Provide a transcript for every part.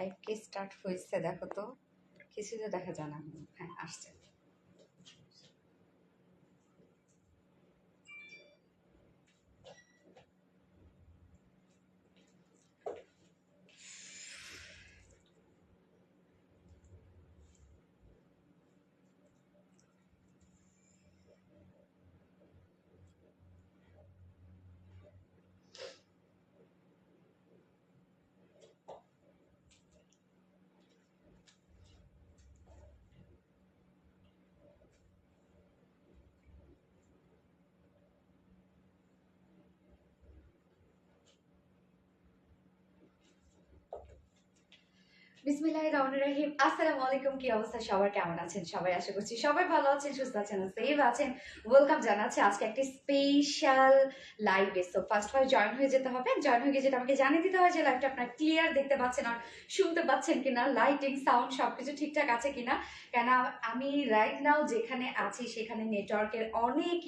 Live কি start হয়েছে দেখো তো, কিছু তো দেখা যায় না। হ্যাঁ আসছে। বিসমিল্লাহির রহমানির রহিম। আসসালামু আলাইকুম। কি অবস্থা সবার, কেমন আছেন সবাই? আশা করছি সবাই ভালো আছেন, সুস্থ আছেন, সেফ আছেন। ওয়েলকাম জানাচ্ছি আজকে একটি স্পেশাল লাইভে। সো ফার্স্ট জয়েন হয়ে যেতে হবে। জয়েন হয়ে গিয়ে যেটা আমাকে জানিয়ে দিতে হয় যে লাইভটা আপনারা ক্লিয়ার দেখতে পাচ্ছেন আর শুনতে পাচ্ছেন কিনা, লাইটিং সাউন্ড সবকিছু ঠিকঠাক আছে কিনা। কেন আমি রাইট নাও যেখানে আছি সেখানে নেটওয়ার্কের অনেক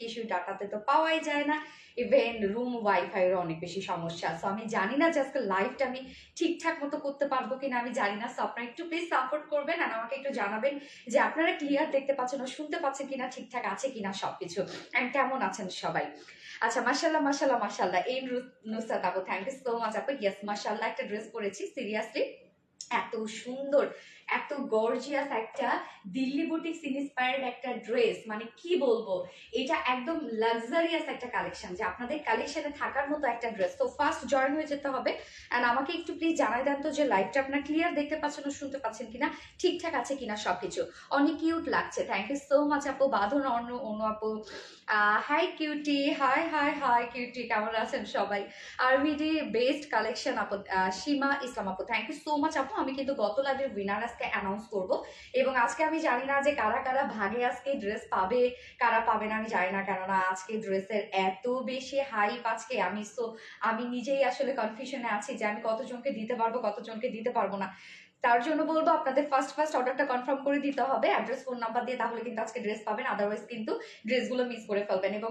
ইস্যু, ডাটাতে তো পাওয়াই যায় না, ইভেন রুম ওয়াইফাইয়ের অনেক বেশি সমস্যা। সো আমি জানি না যে আজকে লাইভটা আমি ঠিকঠাক মতো করতে পারবো কিনা, আমি জানি না। সো আপনারা একটু প্লিজ সাপোর্ট করবেন আর আমাকে একটু জানাবেন যে আপনারা ক্লিয়ার দেখতে পাচ্ছেন ও শুনতে পাচ্ছেন কিনা, ঠিকঠাক আছে কিনা সবকিছু, এন্ড কেমন আছেন সবাই। আচ্ছা, মাশাল্লাহ মাশাল্লাহ মাশাল্লাহ। এই নুসরাত আপু, থ্যাংক ইউ সো মাচ আপু। ইয়েস, মাশাল্লাহ একটা ড্রেস পরেছি, সিরিয়াসলি এত সুন্দর, এত গর্জিয়াস একটা দিল্লি বুটিক্স ইন্সপায়ার্ড একটা ড্রেস, মানে কি বলবো, এটা একদম লাক্সারিয়াস একটা কালেকশন, যে আপনাদের কালেকশনে থাকার মতো একটা ড্রেস। তো ফার্স্ট জয়েন হয়ে যেতে হবে অ্যান্ড আমাকে একটু প্লিজ জানাই দেন তো যে লাইভটা আপনার ক্লিয়ার দেখতে পাচ্ছেন ও শুনতে পাচ্ছেন কিনা, ঠিকঠাক আছে কিনা সবকিছু। অনেক কিউট লাগছে, থ্যাংক ইউ সো মাচ আপু। বাঁধন অনু আপু, high cutie, high high high cutie, কেমন আছেন সবাই? আরভিডি বেস্ট কালেকশন আপু, সীমা ইসলাম আপু, থ্যাংক ইউ সো মাচ আপু। আমি কিন্তু গত লাইভের উইনার আজকে অ্যানাউন্স করব, এবং আজকে আমি জানি না যে কারা কারা ভাগে আজকে ড্রেস পাবে, কারা পাবে না আমি জানি না, কেননা আজকে ড্রেসের এত বেশি হাইপ আজকে। আমি নিজেই আসলে কনফিউশনে আছি যে আমি কতজনকে দিতে পারবো, কতজনকে দিতে পারবো না। তার জন্য বলবো আপনাদের ফার্স্ট অর্ডারটা কনফার্ম করে দিতে হবে অ্যাড্রেস ফোন নাম্বার দিয়ে, তাহলে কিন্তু আজকে ড্রেস পাবেন, আদারওয়াইজ কিন্তু ড্রেসগুলো মিস করে ফেলবেন। এবং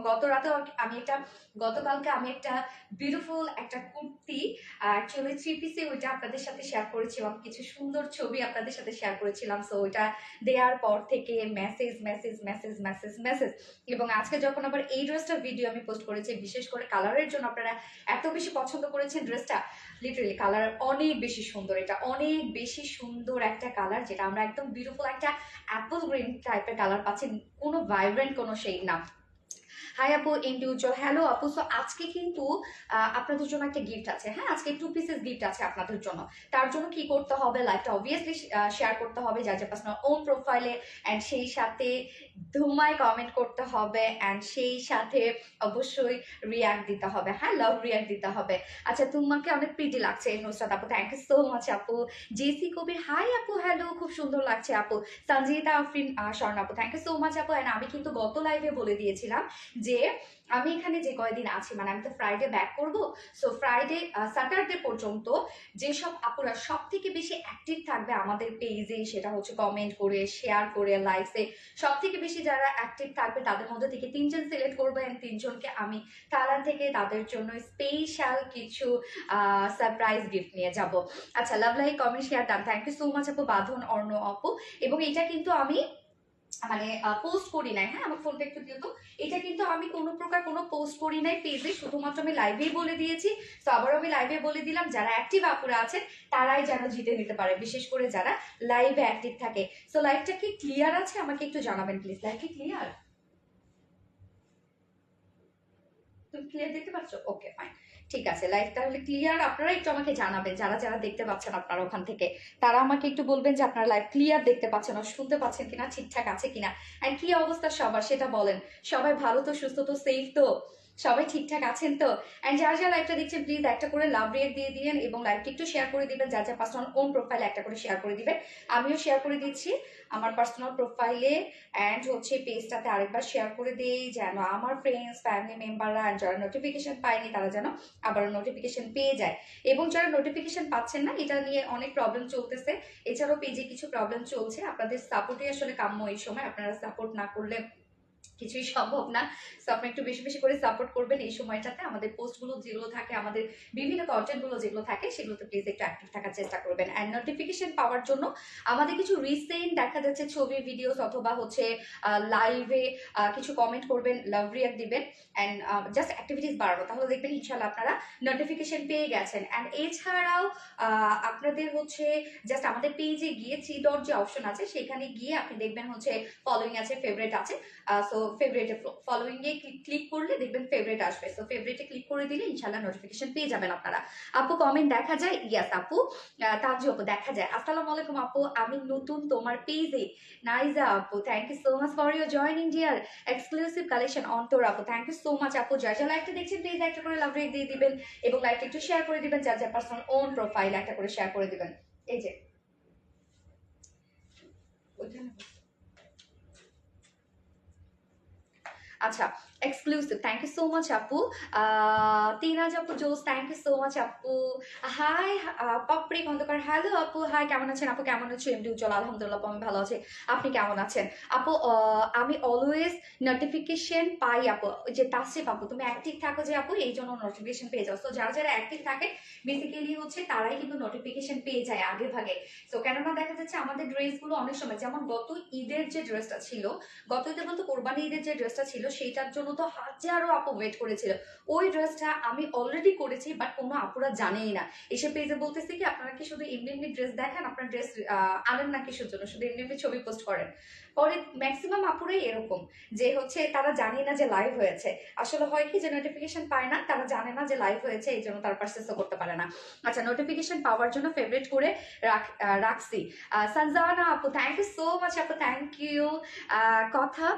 গতকালকে আমি একটা বিউটিফুল একটা কুর্তি, অ্যাকচুয়ালি 3 পিসে, ওইটা আপনাদের সাথে শেয়ার করেছিলাম, কিছু সুন্দর ছবি আপনাদের সাথে শেয়ার করেছিলাম। সো ওইটা দেওয়ার পর থেকে message message message message message, এবং আজকে যখন আবার এই ড্রেসটার ভিডিও আমি পোস্ট করেছি, বিশেষ করে কালারের জন্য আপনারা এত বেশি পছন্দ করেছেন ড্রেসটা। লিটারেলি কালার অনেক বেশি সুন্দর, এটা অনেক বেশি সুন্দর একটা কালার, যেটা আমরা একদম বিউটিফুল একটা অ্যাপল গ্রিন টাইপের কালার পাচ্ছি, কোনো ভাইব্রেন্ট কোনো শেড না। হাই আপু, ইন্ডিভিজুয়াল হ্যালো আপু। সো আজকে কিন্তু আপনাদের জন্য একটা গিফট আছে। হ্যাঁ, আজকে 2 পিসেস গিফট আছে আপনাদের জন্য। তার জন্য কি করতে হবে, লাইভটা অবভিয়াসলি শেয়ার করতে হবে যার যার পার্সোনাল ওন প্রোফাইলে, অ্যান্ড সেই সাথে ধুমায় কমেন্ট করতে হবে, অ্যান্ড সেই সাথে অবশ্যই রিয়াক্ট দিতে হবে। হ্যাঁ, লাভ রিয়াক্ট দিতে হবে। আচ্ছা, তোমাকে অনেক প্রিটি লাগছে নুসরাত আপু, থ্যাংক ইউ সো মাচ আপু। জেসি কবির হাই আপু, হ্যালো, খুব সুন্দর লাগছে আপু। সঞ্জিতা আফরিন স্বর্ণ আপু, থ্যাংক ইউ সো মাচ আপু। অ্যান্ড আমি কিন্তু গত লাইভে বলে দিয়েছিলাম যে আমি এখানে যে কয়দিন আছি, মানে আমি তো ফ্রাইডে ব্যাক করব। সো ফ্রাইডে স্যাটারডে পর্যন্ত যেসব আপুরা সব থেকে বেশি অ্যাক্টিভ থাকবে আমাদের পেজে, সেটা হচ্ছে কমেন্ট করে, শেয়ার করে, লাইভসে সব থেকে বেশি যারা অ্যাক্টিভ থাকবে তাদের মধ্যে থেকে 3জন সিলেক্ট করবো, অ্যান্ড 3জনকে আমি থাইল্যান্ড থেকে তাদের জন্য স্পেশাল কিছু সারপ্রাইজ গিফট নিয়ে যাব। আচ্ছা, love like comment share done, thank you so much আপু। বাঁধন অর্ণ আপু, এবং এটা কিন্তু আমি মানে পোস্ট করি নাই। হ্যাঁ, আমার ফোনটা একটু দিও তো। এটা কিন্তু আমি কোনো প্রকার কোনো পোস্ট করি নাই পেজে, শুধুমাত্র আমি লাইভেই বলে দিয়েছি। তো আবার আমি লাইভে বলে দিলাম, যারা অ্যাক্টিভ আপুরা আছেন তারাই যেন জিতে নিতে পারে, বিশেষ করে যারা লাইভে অ্যাক্টিভ থাকে। সো লাইভটা কি ক্লিয়ার আছে, আমাকে একটু জানাবেন প্লিজ। লাইভ কি ক্লিয়ার? তুমি ক্লিয়ার দেখতে পাচ্ছ? ওকে, ফাইন, ঠিক আছে। লাইভ তাহলে ক্লিয়ার। আপনারা একটু আমাকে জানাবেন, যারা যারা দেখতে পাচ্ছেন আপনারা ওখান থেকে, তারা আমাকে একটু বলবেন যে আপনারা লাইভ ক্লিয়ার দেখতে পাচ্ছেন আর শুনতে পাচ্ছেন কিনা, ঠিকঠাক আছে কিনা, আর কি অবস্থা সবার সেটা বলেন। সবাই ভালো তো, সুস্থ তো, সেফ তো, সবাই ঠিকঠাক আছেন তো? অ্যান্ড যারা যারা লাইভটা দেখছেন প্লিজ একটা করে লাভ রেট দিয়ে দিবেন, এবং লাইভটা একটু শেয়ার করে দিবেন, যার যার পার্সোনাল ওন প্রোফাইলে একটা করে শেয়ার করে দিবেন। আমিও শেয়ার করে দিচ্ছি আমার পার্সোনাল প্রোফাইলে, অ্যান্ড হচ্ছে পেজটাতে আরেকবার শেয়ার করে দিই, যেন আমার ফ্রেন্ডস ফ্যামিলি মেম্বাররা যারা নোটিফিকেশন পায়নি তারা যেন আবার নোটিফিকেশন পেয়ে যায়। এবং যারা নোটিফিকেশন পাচ্ছেন না, এটা নিয়ে অনেক প্রবলেম চলতেছে, এছাড়াও পেজে কিছু প্রবলেম চলছে, আপনাদের সাপোর্টই আসলে কাম্য এই সময়। আপনারা সাপোর্ট না করলে কিছুই সম্ভব না। সো আপনি একটু বেশি বেশি করে সাপোর্ট করবেন এই সময়টাতে। আমাদের পোস্টগুলো যেগুলো থাকে, আমাদের বিভিন্ন কন্টেন্টগুলো যেগুলো থাকে সেগুলোতে প্লিজ একটু অ্যাক্টিভ থাকার চেষ্টা করবেন। অ্যান্ড নোটিফিকেশন পাওয়ার জন্য আমাদের কিছু রিসেন্ট দেখা যাচ্ছে ছবি ভিডিওস অথবা হচ্ছে লাইভে কিছু কমেন্ট করবেন, লাভ রিয়াক্ট দিবেন অ্যান্ড জাস্ট অ্যাক্টিভিটিস বাড়ানো, তাহলে দেখবেন ইনশাল্লাহ আপনারা নোটিফিকেশন পেয়ে গেছেন। অ্যান্ড এছাড়াও আপনাদের হচ্ছে জাস্ট আমাদের পেজে গিয়ে থ্রি ডট যে অপশন আছে সেখানে গিয়ে আপনি দেখবেন হচ্ছে ফলোইং আছে, ফেভারিট আছে। সো ফেভারিটে ফলোইং এ ক্লিক করলে দেখবেন ফেভারিট আসবে। সো ফেভারিটে ক্লিক করে দিলে ইনশাআল্লাহ নোটিফিকেশন পেয়ে যাবেন আপনারা। আপু কমেন্ট দেখা যায়? ইয়াস আপু, তাজু আপু দেখা যায়। আসসালামু আলাইকুম আপু, আমি নতুন তোমার পেজে। নাইজা আপু, thank you so much for your joining dear. Exclusive collection Antor আপু, থ্যাংক ইউ সো মাচ আপু। যারা যারা লাইভটা দেখছেন প্লিজ একটা করে লাভ রেট দিয়ে দিবেন এবং লাইভটা একটু শেয়ার করে দিবেন, যার যার পার্সোনাল ওন প্রোফাইল একটা করে শেয়ার করে দিবেন। এই যে ওইখানে আচ্ছা, exclusive, thank you so much আপু। তিনাজ আপু জোস, থ্যাংক ইউ সো মাচ আপু। হাই পাপড়ি খন্দকার, হ্যালো আপু, হাই কেমন আছেন আপু? কেমন আছো? এমডি উজ্জ্বল, আলহামদুলিল্লাহ আমি ভালো আছি। আপনি কেমন আছেন আপু? আমি অলওয়েজ নোটিফিকেশন পাই আপু। যে তাসরিফ আপু, তুমি অ্যাক্টিভ থাকো যে আপু, এই জন্য নোটিফিকেশন পেয়ে যাও। তো যারা যারা অ্যাক্টিভ থাকে বেসিক্যালি হচ্ছে তারাই কিন্তু নোটিফিকেশন পেয়ে যায় আগে ভাগে। তো কেননা দেখা যাচ্ছে আমাদের ড্রেসগুলো অনেক সময়, যেমন গত ঈদের যে ড্রেসটা ছিল, গত ঈদে বলতে কোরবানি ঈদের যে ড্রেসটা ছিল সেইটার জন্য তো হাজারো আপু ওয়েট করেছিল। ওই ড্রেসটা আমি অলরেডি করেছি, বাট কোনো আপুরা জানেই না। এসে পেজে বলতেছে কি আপনারা কি শুধু এমনি এমনি ড্রেস দেখান, আপনার ড্রেস আনেন না কিসের জন্য, শুধু এমনি এমনি ছবি পোস্ট করেন। পরে ম্যাক্সিমাম আপুরাই এরকম যে হচ্ছে তারা জানে না যে লাইভ হয়েছে। আসলে হয় কি যে নোটিফিকেশন পায় না, তারা জানে না যে লাইভ হয়েছে, এই জন্য তারা পারচেসও করতে পারে না। আচ্ছা, নোটিফিকেশন পাওয়ার জন্য ফেভারিট করে রাখছি। সঞ্জানা আপু, থ্যাংক ইউ সো মাচ আপু, থ্যাংক ইউ। কথা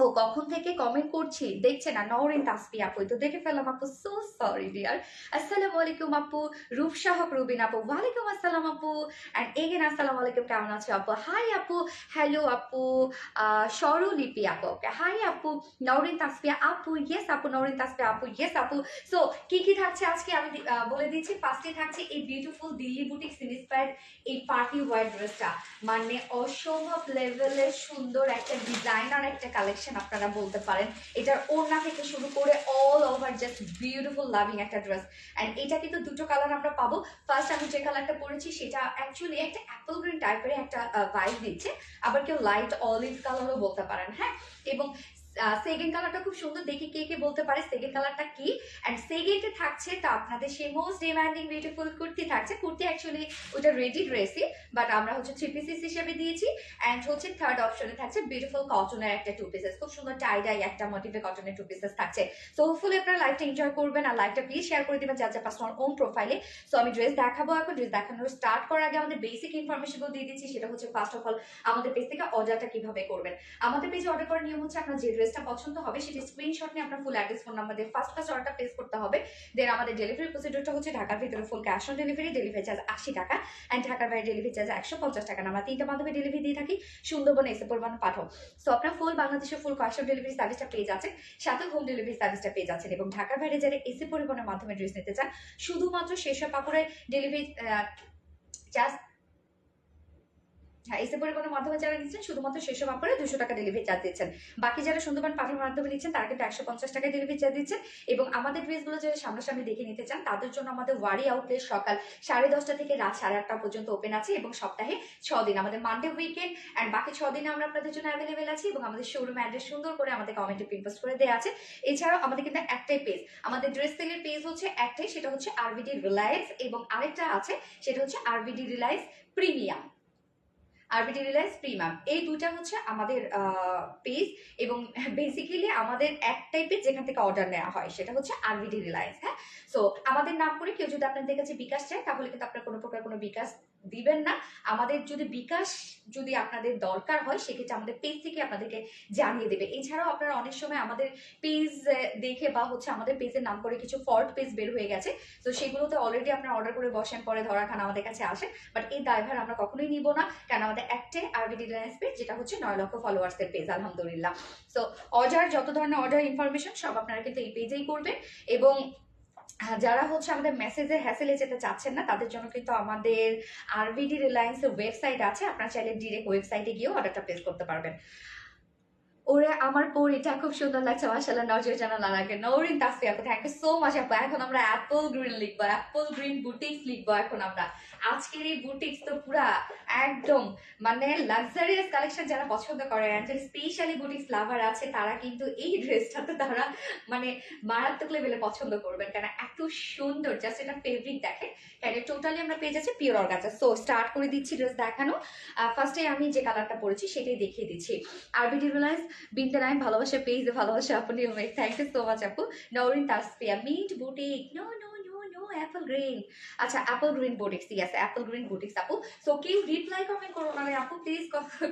ও কখন থেকে কমেন্ট করছি দেখছে না, নওরিন তাসফি আপু তো দেখে ফেললাম আপু, সো সরি ডিয়ার। আসসালামু আলাইকুম আপু। রূপসাহ রুবিন আপু, ওয়ালাইকুম আসসালাম আপু। অ্যান্ড এগেন আসসালামু আলাইকুম, কেমন আছো আপু? হাই আপু, হ্যালো আপু। স্বরলিপি আপু, ওকে হাই আপু। নওরিন তাসফিয়া আপু, ইয়েস আপু। নওরিন তাসফিয়া আপু, ইয়েস আপু। সো কি কি থাকছে আজকে আমি বলে দিচ্ছি। ফার্স্টে থাকছে এই বিউটিফুল দিল্লি বুটিক্স ইন্সপায়ার্ড এই পার্টি ওয়্যার ড্রেসটা, মানে অসম্ভব লেভেলের সুন্দর একটা ডিজাইনার একটা কালেকশন আপনারা বলতে পারেন। এটার ওড়না থেকে শুরু করে all over just beautiful loving একটা ড্রেস। অ্যান্ড এটা কিন্তু দুটো কালার আমরা পাবো। ফার্স্ট আমি যে কালারটা পরেছি সেটা অ্যাকচুয়ালি একটা অ্যাপল গ্রিন টাইপের একটা ভাইব দিচ্ছে, আবার কেউ লাইট অলিভ কালারও বলতে পারেন, হ্যাঁ। এবং সেকেন্ড কালারটা খুব সুন্দর, দেখি কে কে বলতে পারে সেকেন্ড কালারটা কি। অ্যান্ড সেকেন্ডে থাকছে তো আপনাদের সেই মোস্ট ডিমান্ডিং বিউটিফুল কুর্তি থাকছে। কুর্তি অ্যাকচুয়ালি ওটা রেডি ড্রেসই, বাট আমরা হচ্ছে 3 পিসেস হিসেবে দিয়েছি। অ্যান্ড হচ্ছে থার্ড অপশনে থাকছে বিউটিফুল কটনের একটা 2 পিসেস, খুব সুন্দর টাই ডাই একটা মোটিভে কটনের 2 পিসেস থাকছে। সো হোপফুলি আপনারা লাইভটা এনজয় করবেন, আর লাইভটা প্লিজ শেয়ার করে দিবেন যার যার পার্সোনাল ওন প্রোফাইলে। সো আমি ড্রেস দেখাবো এখন। ড্রেস দেখানোর স্টার্ট করার আগে আমাদের বেসিক ইনফরমেশনগুলো দিয়ে দিচ্ছি। সেটা হচ্ছে ফার্স্ট অফ অল আমাদের পেজ থেকে অর্ডারটা কিভাবে করবেন। আমাদের পেজে অর্ডার করার নিয়ম হচ্ছে আপনার যে ড্রেসটা পছন্দ হবে সেটি স্ক্রিনশট নিয়ে আপনার ফুল অ্যাড্রেস ফোন নাম্বার দিয়ে ফার্স্ট অর্ডারটা প্লেস করতে হবে। দেন আমাদের ডেলিভারি প্রসিডিউরটা হচ্ছে ঢাকার ভিতরে full cash on delivery, delivery charge 80 টাকা। অ্যান্ড ঢাকার বাইরে ডেলিভারি চার্জ 150 টাকা। আমরা 3টা মাধ্যমে ডেলিভারি দিয়ে থাকি, সুন্দরবন, এসে পরিবহন, পাঠাও। সো আপনার ফুল বাংলাদেশের ফুল ক্যাশ অন ডেলিভারি সার্ভিসটা পেয়ে যাচ্ছেন, সাথে হোম ডেলিভারি সার্ভিসটা পেয়ে যাচ্ছেন। এবং ঢাকার বাইরে যারা এসে পরিবহনের মাধ্যমে ড্রেস নিতে চান, শুধুমাত্র সেসব কাপড়ের ডেলিভারি চার্জ, হ্যাঁ, এসে পরিবহনের মাধ্যমে যারা নিচ্ছেন শুধুমাত্র সেসব আপনারা 200 টাকা ডেলিভারি চার্জ দিচ্ছেন। বাকি যারা সুন্দরবন পাঠানোর মাধ্যমে নিচ্ছেন তারা কিন্তু 150 টাকা ডেলিভারি চার্জ দিচ্ছেন। এবং আমাদের ড্রেসগুলো যারা সামনাসামনি দেখে নিতে চান তাদের জন্য আমাদের ওয়ারি আউটলেট সকাল 10:30 থেকে রাত 8:30 পর্যন্ত ওপেন আছে, এবং সপ্তাহে 6 দিন, আমাদের মানডে উইকেন্ড অ্যান্ড বাকি 6 দিনে আমরা আপনাদের জন্য অ্যাভেলেবেল আছি। এবং আমাদের শোরুম অ্যাড্রেস সুন্দর করে আমাদের কমেন্টে পিন পোস্ট করে দেওয়া আছে। এছাড়াও আমাদের কিন্তু একটাই পেজ, আমাদের ড্রেস সেলের পেজ হচ্ছে একটাই, সেটা হচ্ছে আরবিডি রিলায়েন্স, এবং আরেকটা আছে সেটা হচ্ছে RBD Reliance premium. RBD Reliance premium, এই দুইটা হচ্ছে আমাদের পেজ। এবং বেসিক্যালি আমাদের এক টাইপের যেখান থেকে অর্ডার নেওয়া হয় সেটা হচ্ছে আরবিডি রিলায়েন্স, হ্যাঁ। সো আমাদের নাম করে কেউ যদি আপনাদের কাছে বিকাশ চায় তাহলে কিন্তু আপনার কোনো প্রকার কোনো বিকাশ দিবেন না। আমাদের যদি বিকাশ যদি আপনাদের দরকার হয় সেক্ষেত্রে আমাদের পেজ থেকে আপনাদেরকে জানিয়ে দেবে। এছাড়াও আপনারা অনেক সময় আমাদের পেজ দেখে বা হচ্ছে আমাদের পেজের নাম করে কিছু ফল্ট পেজ বের হয়ে গেছে, তো সেগুলোতে অলরেডি আপনারা অর্ডার করে বসেন, পরে ধরা খান আমাদের কাছে আসেন। বাট এই দায়ভার আমরা কখনোই নিব না, কারণ আমাদের একটাই আরবিডি রিলায়েন্স পেজ, যেটা হচ্ছে 9 লক্ষ ফলোয়ার্সের পেজ, আলহামদুলিল্লাহ। সো অর্ডার, যত ধরনের অর্ডার ইনফরমেশন সব আপনারা কিন্তু এই পেজেই করবেন। এবং যারা হচ্ছে আমাদের মেসেজের হ্যাসেলে যেতে চাচ্ছেন না তাদের জন্য কিন্তু আমাদের আরবিডি রিলায়েন্সের ওয়েবসাইট আছে, আপনারা চাইলে ডিরেক্ট ওয়েবসাইটে গিয়েও অর্ডারটা প্লেস করতে পারবেন। ওরে আমার পরিটা খুব সুন্দর লাগছে মাশাআল্লাহ, নজর জানা লাগে। নওরিন তাসফি আপু, থ্যাংক ইউ সো মাচ আপু। এখন আমরা অ্যাপল গ্রিন লিখবো, অ্যাপল গ্রিন বুটিক্স লিখবো এখন আমরা। আজকের এই বুটিক্স তো পুরা একদম মানে লাক্সারিয়াস কালেকশন, যারা পছন্দ করে and যারা স্পেশালি বুটিক্স লাভার আছে তারা কিন্তু এই ড্রেসটাতে তারা মানে মারাত্মক লেভেলে পছন্দ করবেন, কারণ এত সুন্দর। জাস্ট এটা ফেব্রিক দেখেন, এটা টোটালি আমরা পেয়ে যাচ্ছি পিওর অর্গানজা। সো স্টার্ট করে দিচ্ছি ড্রেস দেখানো। ফার্স্টে আমি যে কালারটা পরেছি সেটাই দেখিয়ে দিচ্ছি। আরবিডি রিলায়েন্স বিনতে নাইম ভালোবাসা পেজে ভালোবাসা আপু নিয়মিত, থ্যাংক ইউ সো মাচ আপু। Nowrin Tasfia mint boutique, no no no no apple green. আচ্ছা apple green boutiques, yes apple green boutiques আপু। সো কেউ রিপ্লাই কমেন্ট করো না আপু প্লিজ,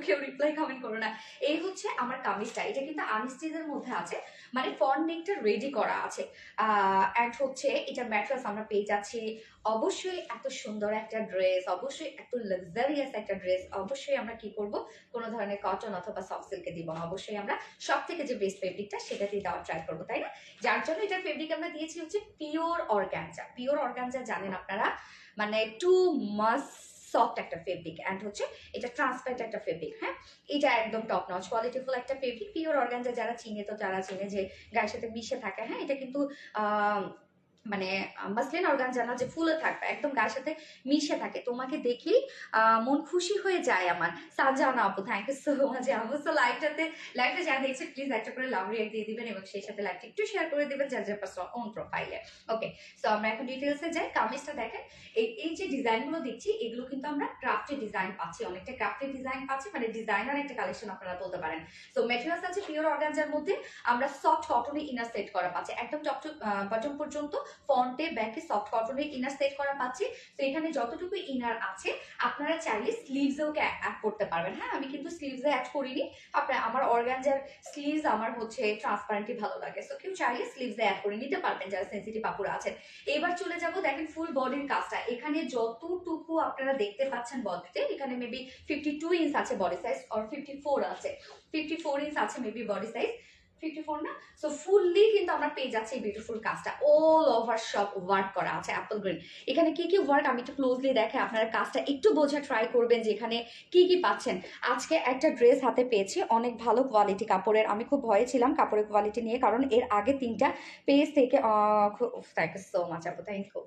কেউ রিপ্লাই কমেন্ট করো না। এই হচ্ছে আমার কামিজটা, এটা কিন্তু আনস্টিচের মধ্যে আছে, মানে ফ্রন্ট নেকটা রেডি করা আছে। অ্যান্ড হচ্ছে এটা ম্যাট্রেস আমরা পেয়ে যাচ্ছি। অবশ্যই এত সুন্দর একটা ড্রেস, অবশ্যই এত লাক্সারিয়াস একটা ড্রেস, অবশ্যই আমরা কি করব, কোনো ধরনের কটন অথবা সফট সিল্কে দিব না, অবশ্যই আমরা সব থেকে যে বেস্ট ফেব্রিকটা সেটাতেই দেওয়ার ট্রাই করবো, তাই না? যার জন্য এটার ফেব্রিক আমরা দিয়েছি হচ্ছে পিওর অর্গানজা। পিওর অর্গানজা জানেন আপনারা, মানে টু মাস সফট একটা ফেব্রিক, অ্যান্ড হচ্ছে এটা ট্রান্সপারেন্ট একটা ফেব্রিক। হ্যাঁ, এটা একদম টপ নচ কোয়ালিটিফুল একটা ফেব্রিক। পিওর অর্গানজা যারা চিনে তো যারা চিনে যে গায়ের সাথে মিশে থাকে। হ্যাঁ, এটা কিন্তু মানে মাসলিন অর্গানজা না যে ফুলে থাকবে, একদম গায়ের সাথে মিশে থাকে, তোমাকে দেখেই মন খুশি হয়ে যায় আমার। সাজানা আপু, থ্যাংক ইউ সো মাচ আপু। সো লাইভটা যারা দেখছে প্লিজ একটা করে লাভ রিয়েক্ট দিয়ে দিবেন এবং সেই সাথে লাইভটা একটু শেয়ার করে দিবেন যার যার পার্সোনাল ওন প্রোফাইলে। ওকে, সো আমরা এখন ডিটেলসে যাই। কামিজটা দেখেন, এই যে ডিজাইনগুলো দেখছি এগুলো কিন্তু আমরা ক্রাফটেড ডিজাইন পাচ্ছি, অনেকটা ক্রাফটেড ডিজাইন পাচ্ছি, মানে ডিজাইনার একটা কালেকশন আপনারা বলতে পারেন। সো মেটেরিয়ালস আছে পিওর অর্গানজার মধ্যে, আমরা সফট কটনে ইনার সেট করা পাচ্ছি একদম টপ টু বটম পর্যন্ত। ফ্রন্টে ব্যাকে সফট কটনের ইনার সেট করা পাচ্ছি। তো এখানে যতটুকু ইনার আছে আপনারা চাইলে স্লিভসেও অ্যাড করতে পারবেন। হ্যাঁ, আমি কিন্তু স্লিভসে অ্যাড করিনি, আপনার আমার অর্গানজার স্লিভস আমার হচ্ছে ট্রান্সপারেন্টই ভালো লাগে। সো কেউ চাইলে স্লিভসে অ্যাড করে নিতে পারবেন যারা সেন্সিটিভ আপুরা আছেন। এবার চলে যাব, দেখেন ফুল বডির কাজটা। এখানে যতটুকু আপনারা দেখতে পাচ্ছেন বডিতে, এখানে মেবি 52 ইঞ্চ আছে বডি সাইজ, আর 54 আছে, 54 ইঞ্চ আছে মেবি বডি সাইজ, 54 না। সো ফুললি কিন্তু আমরা পেয়ে যাচ্ছি এই বিউটিফুল কাজটা, অল ওভার সব ওয়ার্ক করা আছে অ্যাপল গ্রিন। এখানে কি কি ওয়ার্ক আমি একটু ক্লোজলি দেখে আপনারা কাজটা একটু বোঝা ট্রাই করবেন যে এখানে কি কি পাচ্ছেন। আজকে একটা ড্রেস হাতে পেয়েছি অনেক ভালো কোয়ালিটি কাপড়ের, আমি খুব ভয়ে ছিলাম কাপড়ের কোয়ালিটি নিয়ে, কারণ এর আগে 3টা পেজ থেকে থ্যাংক ইউ সো মাচ আপু, থ্যাংক ইউ।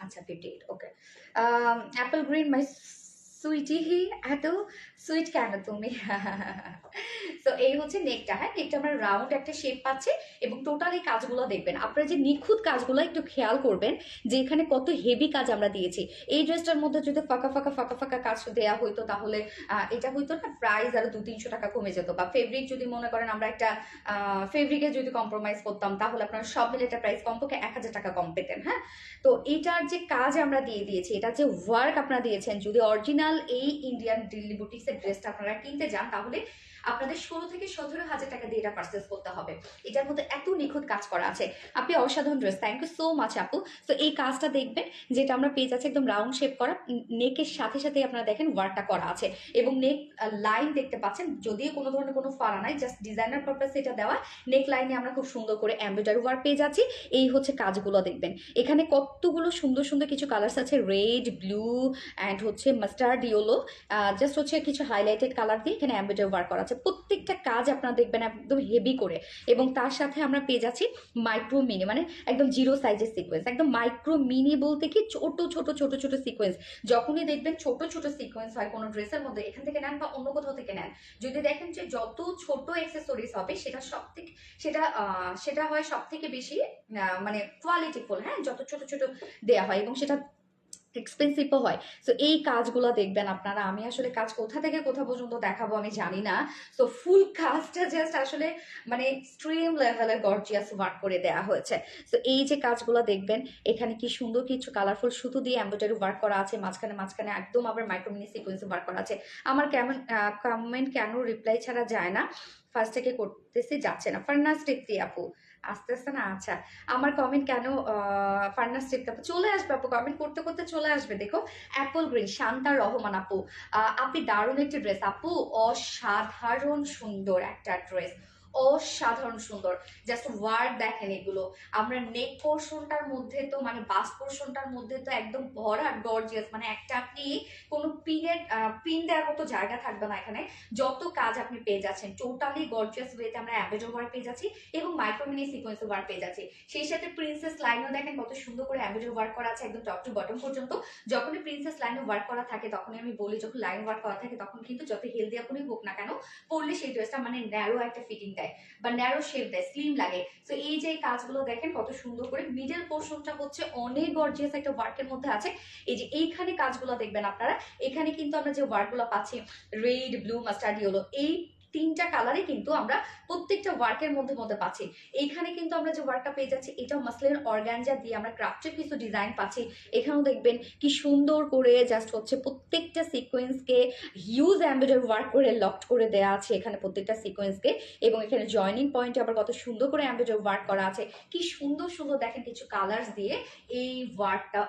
আচ্ছা 58, ওকে। অ্যাপল গ্রিন মাই সুইটি, এত সুইট কেন তুমি? তো এই হচ্ছে নেকটা। হ্যাঁ, নেকটা আমরা রাউন্ড একটা শেপ পাচ্ছে এবং টোটাল এই কাজগুলো দেখবেন আপনারা, যে নিখুঁত কাজগুলো একটু খেয়াল করবেন যে এখানে কত হেভি কাজ আমরা দিয়েছি। এই ড্রেসটার মধ্যে যদি ফাঁকা ফাঁকা ফাঁকা ফাঁকা কাজ দেওয়া হইতো তাহলে এটা হইতো না প্রাইস আরো 200-300 টাকা কমে যেত, বা ফেব্রিক যদি মনে করেন আমরা একটা ফেব্রিকে যদি কম্প্রোমাইজ করতাম তাহলে আপনারা সব মিলে একটা প্রাইস কমপক্ষে 1000 টাকা কম পেতেন। হ্যাঁ, তো এটার যে কাজ আমরা দিয়ে দিয়েছি, এটা যে ওয়ার্ক আপনারা দিয়েছেন, যদি অরিজিনাল এই ইন্ডিয়ান দিল্লি বুটিক্সের ড্রেসটা আপনারা কিনতে যান তাহলে আপনাদের 16 থেকে 17,000 টাকা দিয়ে এটা পারচেস করতে হবে। এটার মধ্যে এত নিখুঁত কাজ করা আছে। আপনি অসাধারণ dress, thank you so much আপু। তো এই কাজটা দেখবেন যেটা আমরা পেয়ে যাচ্ছি একদম রাউন্ড শেপ করা, নেকের সাথে সাথে আপনারা দেখেন ওয়ার্কটা করা আছে এবং নেক লাইন দেখতে পাচ্ছেন, যদিও কোনো ধরনের কোনো ফাড়া নাই, জাস্ট ডিজাইনার পারপাসে এটা দেওয়া। নেক লাইনে আমরা খুব সুন্দর করে এমব্রয়ডারি ওয়ার্ক পেয়ে যাচ্ছি। এই হচ্ছে কাজগুলো দেখবেন, এখানে কতগুলো সুন্দর সুন্দর কিছু কালার্স আছে, রেড, ব্লু অ্যান্ড হচ্ছে মাস্টার্ড ইয়েলো, জাস্ট হচ্ছে কিছু হাইলাইটেড কালার দিয়ে এখানে এমব্রয়ডারি ওয়ার্ক করা আছে। প্রত্যেকটা কাজ আপনারা দেখবেন একদম হেভি করে, এবং তার সাথে আমরা পেয়ে যাচ্ছি মাইক্রো মিনি, মানে একদম জিরো সাইজের সিকোয়েন্স। একদম মাইক্রো মিনি বলতে কি ছোট ছোট ছোট ছোট সিকোয়েন্স। যখনই দেখবেন ছোট ছোট সিকোয়েন্স হয় কোনো ড্রেসের মধ্যে, এখান থেকে নেন বা অন্য কোথাও থেকে নেন, যদি দেখেন যে যত ছোট অ্যাক্সেসরিজ হবে সেটা সব থেকে সেটা হয় সব থেকে বেশি মানে কোয়ালিটিফুল। হ্যাঁ, যত ছোট ছোট দেয়া হয় এবং সেটা এক্সপেন্সিভও হয়। সো এই কাজগুলো দেখবেন আপনারা। আমি আসলে কাজ কোথা থেকে কোথা পর্যন্ত দেখাবো আমি জানি না। সো ফুল কাজটা জাস্ট আসলে মানে এক্সট্রিম লেভেলের গর্জিয়াস ওয়ার্ক করে দেওয়া হয়েছে। সো এই যে কাজগুলো দেখবেন, এখানে কি সুন্দর কিছু কালারফুল সুতো দিয়ে এমব্রয়ডারি ওয়ার্ক করা আছে, মাঝখানে মাঝখানে একদম আবার মাইক্রোমিনি সিকোয়েন্স ওয়ার্ক করা আছে। আমার কমেন্ট কেন রিপ্লাই ছাড়া যায় না? ফার্স্ট থেকে করতেছি, যাচ্ছে না। ফার্নাস তৃপ্তি আপু আস্তে আস্তে না। আচ্ছা, আমার কমেন্ট কেন ফার্নাস তৃপ্তি আপু চলে আসবে আপু, কমেন্ট করতে করতে চলে আসবে। দেখো অ্যাপল গ্রিন, শান্তা রহমান আপু, আপনি দারুণ একটি ড্রেস আপু, অসাধারণ সুন্দর একটা ড্রেস, অসাধারণ সুন্দর। জাস্ট ওয়ার্ক দেখেন এগুলো। আমরা নেক পোর্শনটার মধ্যে তো মানে বাস পোর্শনটার মধ্যে তো একদম ভরা গর্জিয়াস, মানে একটা আপনি কোনো পিন দেওয়ার মতো জায়গা থাকবে না এখানে। যত কাজ আপনি পেয়ে যাচ্ছেন টোটালি গর্জিয়াস ওয়েতে আমরা অ্যাম্বেডার ওয়ার্ক পেয়ে যাচ্ছি এবং মাইক্রোমিনি সিকোয়েন্স ওয়ার্ক পেয়ে যাচ্ছি। সেই সাথে প্রিন্সেস লাইনও দেখেন কত সুন্দর করে অ্যাম্বেডার ওয়ার্ক করা আছে একদম টপ টু বটম পর্যন্ত। যখনই প্রিন্সেস লাইনে ওয়ার্ক করা থাকে তখনই আমি বলি, যখন লাইন ওয়ার্ক করা থাকে তখন কিন্তু যত হেলদি আপনি হোক না কেন পরলে সেই ড্রেসটা মানে ন্যারো একটা ফিটিং দেয় বা ন্যারো শেপ দেয়, স্লিম লাগে। তো এই যে কাজগুলো দেখেন কত সুন্দর করে। মিডল পোর্শনটা হচ্ছে অনেক গর্জিয়াস একটা ওয়ার্কের মধ্যে আছে। এই যে এইখানে কাজগুলো দেখবেন আপনারা, এখানে কিন্তু আমরা যে ওয়ার্কগুলো পাচ্ছি রেড, ব্লু, মাস্টার্ড, ইয়েলো, এই তিনটা কালারে কিন্তু আমরা প্রত্যেকটা ওয়ার্কের মধ্যে মধ্যে পাচ্ছি। এইখানে কিন্তু আমরা যে ওয়ার্কটা পেয়ে যাচ্ছি এটাও মাসলিন অর্গানজা দিয়ে আমরা ক্রাফটের কিছু ডিজাইন পাচ্ছি। এখানেও দেখবেন কি সুন্দর করে জাস্ট হচ্ছে প্রত্যেকটা সিকোয়েন্সকে হিউজ এমব্রয়ডারি ওয়ার্ক করে লকড করে দেওয়া আছে এখানে প্রত্যেকটা সিকোয়েন্সকে। এবং এখানে জয়নিং পয়েন্টে আবার কত সুন্দর করে এমব্রয়ডারি ওয়ার্ক করা আছে। কি সুন্দর সুন্দর দেখেন কিছু কালার্স দিয়ে এই ওয়ার্কটা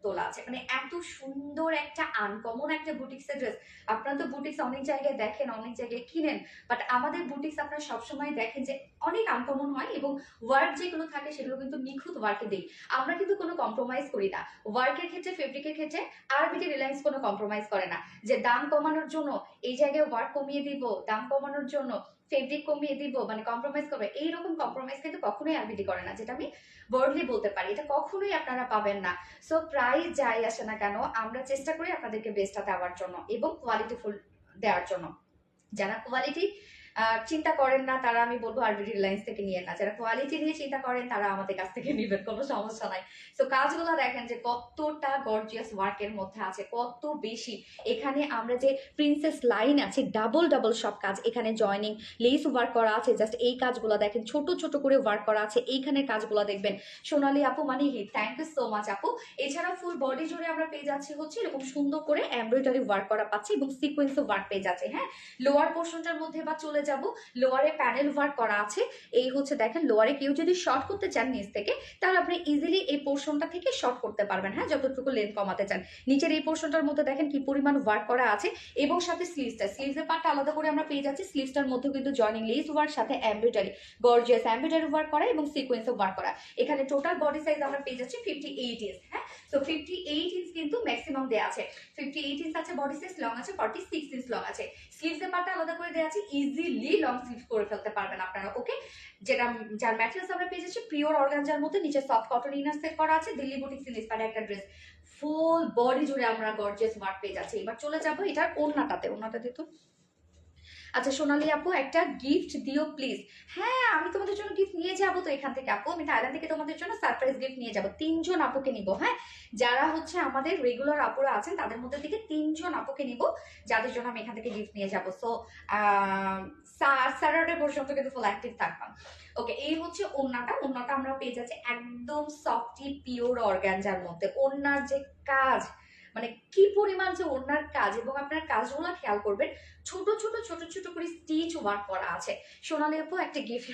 তোলা আছে, মানে এত সুন্দর একটা আনকমন একটা বুটিক্সের ড্রেস। আপনারা তো বুটিক্স অনেক জায়গায় দেখেন, অনেক জায়গায় কিনেন, বাট আমাদের বুটিক্স আপনারা সবসময় দেখেন যে অনেক আনকমন হয় এবং ওয়ার্ক যেগুলো থাকে সেগুলো কিন্তু নিখুঁত ওয়ার্কে দিই। আমরা কিন্তু কোনো কম্প্রোমাইজ করি না ওয়ার্কের ক্ষেত্রে, ফেব্রিকের ক্ষেত্রে। আরবিটি রিলায়েন্স কোনো কম্প্রোমাইজ করে না যে দাম কমানোর জন্য এই জায়গায় ওয়ার্ক কমিয়ে দিব, দাম কমানোর জন্য ফেব্রিক কমিয়ে দিব, মানে কম্প্রোমাইজ করবে, এইরকম কম্প্রোমাইজ কিন্তু কখনোই আরবিটি করে না, যেটা আমি বোল্ডলি বলতে পারি। এটা কখনোই আপনারা পাবেন না। সো প্রাইস যাই আসে না কেন আমরা চেষ্টা করি আপনাদেরকে বেস্টটা দেওয়ার জন্য এবং কোয়ালিটিফুল দেওয়ার জন্য। যারা কোয়ালিটি চিন্তা করেন না তারা আমি বলবো আরবিটি রিলায়েন্স থেকে নিয়ে না, যারা কোয়ালিটি নিয়ে চিন্তা করেন তারা আমাদের কাছ থেকে নেবেন, কোনো সমস্যা নাই। তো কাজগুলো দেখেন যে কতটা গর্জিয়াস ওয়ার্কের মধ্যে আছে, কত বেশি। এখানে আমরা যে প্রিন্সেস লাইন আছে ডাবল ডাবল সব কাজ, এখানে জয়নিং লেস ওয়ার্ক করা আছে, জাস্ট এই কাজগুলো দেখেন ছোট ছোট করে ওয়ার্ক করা আছে। এইখানে কাজগুলো দেখবেন সোনালী আপু মানে hit, thank you so much আপু। এছাড়া ফুল বডি জুড়ে আমরা পেয়ে যাচ্ছি হচ্ছে এরকম সুন্দর করে এমব্রয়ডারি ওয়ার্ক করা পাচ্ছি এবং সিকোয়েন্স ওয়ার্ক পেয়ে যাচ্ছে। হ্যাঁ, লোয়ার পোর্শনটার মধ্যে বা চলে যাব, লোয়ারে প্যানেল ওয়ার্ক করা আছে। এই হচ্ছে দেখেন লোয়ারে কেউ যদি শর্ট করতে চান নিচ থেকে তাহলে আপনি ইজিলি এই পোর্শনটা থেকে শর্ট করতে পারবেন, হ্যাঁ, যতটুকু লেন্থ কমাতে চান। নিচের এই পোর্শনটার মধ্যে দেখেন কি পরিমাণ ওয়ার্ক করা আছে এবং সাথে স্লিভসের পার্টটা আলাদা করে আমরা পেয়ে যাচ্ছি। স্লিভসটার মধ্যে কিন্তু জয়নিং লেস ওয়ার্ক সাথে এমব্রয়ডারি, গর্জিয়াস এমব্রয়ডারি ওয়ার্ক করা এবং সিকোয়েন্স ওয়ার্ক করা। এখানে টোটাল বডি সাইজ আমরা পেয়ে যাচ্ছি 58 ইঞ্চ। হ্যাঁ, সো 58 ইঞ্চ কিন্তু ম্যাক্সিমাম দেওয়া আছে। 58 ইঞ্চ আছে বডি সাইজ, লং আছে 46 ইঞ্চ লং আছে। স্লিভসের পার্টটা আলাদা করে দেওয়া আছে, ইজিলি লং স্লিভ করে ফেলতে পারবেন আপনারা। ওকে, যেটা যার ম্যাটেরিয়ালস আমরা পেয়ে যাচ্ছি পিওর অর্গানজার মধ্যে, নিচে সফট কটন ইনার সেট করা আছে। দিল্লি বুটিক্স ইন্সপায়ার্ড একটা ড্রেস, ফুল বডি জুড়ে আমরা গর্জিয়াস ওয়ার্ক পেয়ে যাচ্ছি। এবার চলে যাবো এটার ওড়নাটাতে। ওড়নাটা দিত আচ্ছা সোনালী আপু একটা গিফট দিও প্লিজ। হ্যাঁ, আমি তোমাদের জন্য গিফট নিয়ে যাবো তো এখান থেকে আপু, আমি থাইল্যান্ড থেকে তোমাদের জন্য সারপ্রাইজ গিফট নিয়ে যাবো। 3জন আপুকে নিব। হ্যাঁ, যারা হচ্ছে আমাদের রেগুলার আপুরা আছেন তাদের মধ্যে থেকে 3জন আপুকে নিব যাদের জন্য আমি এখান থেকে গিফট নিয়ে যাবো। সো স্যাটারডে পর্যন্ত কিন্তু ফুল অ্যাক্টিভ থাকবাম। ওকে, এই হচ্ছে ওড়নাটা। ওড়নাটা আমরা পেয়ে যাচ্ছি একদম সফটি পিওর অর্গানজার মধ্যে। ওড়নার যে কাজ, মানে কি পরিমাণ যে ওড়নার কাজ, এবং আপনার কাজগুলো খেয়াল করবেন ছোট ছোট ছোট ছোট করে স্টিচ ওয়ার্ক করা আছে। সোনালী আপু একটা গিফট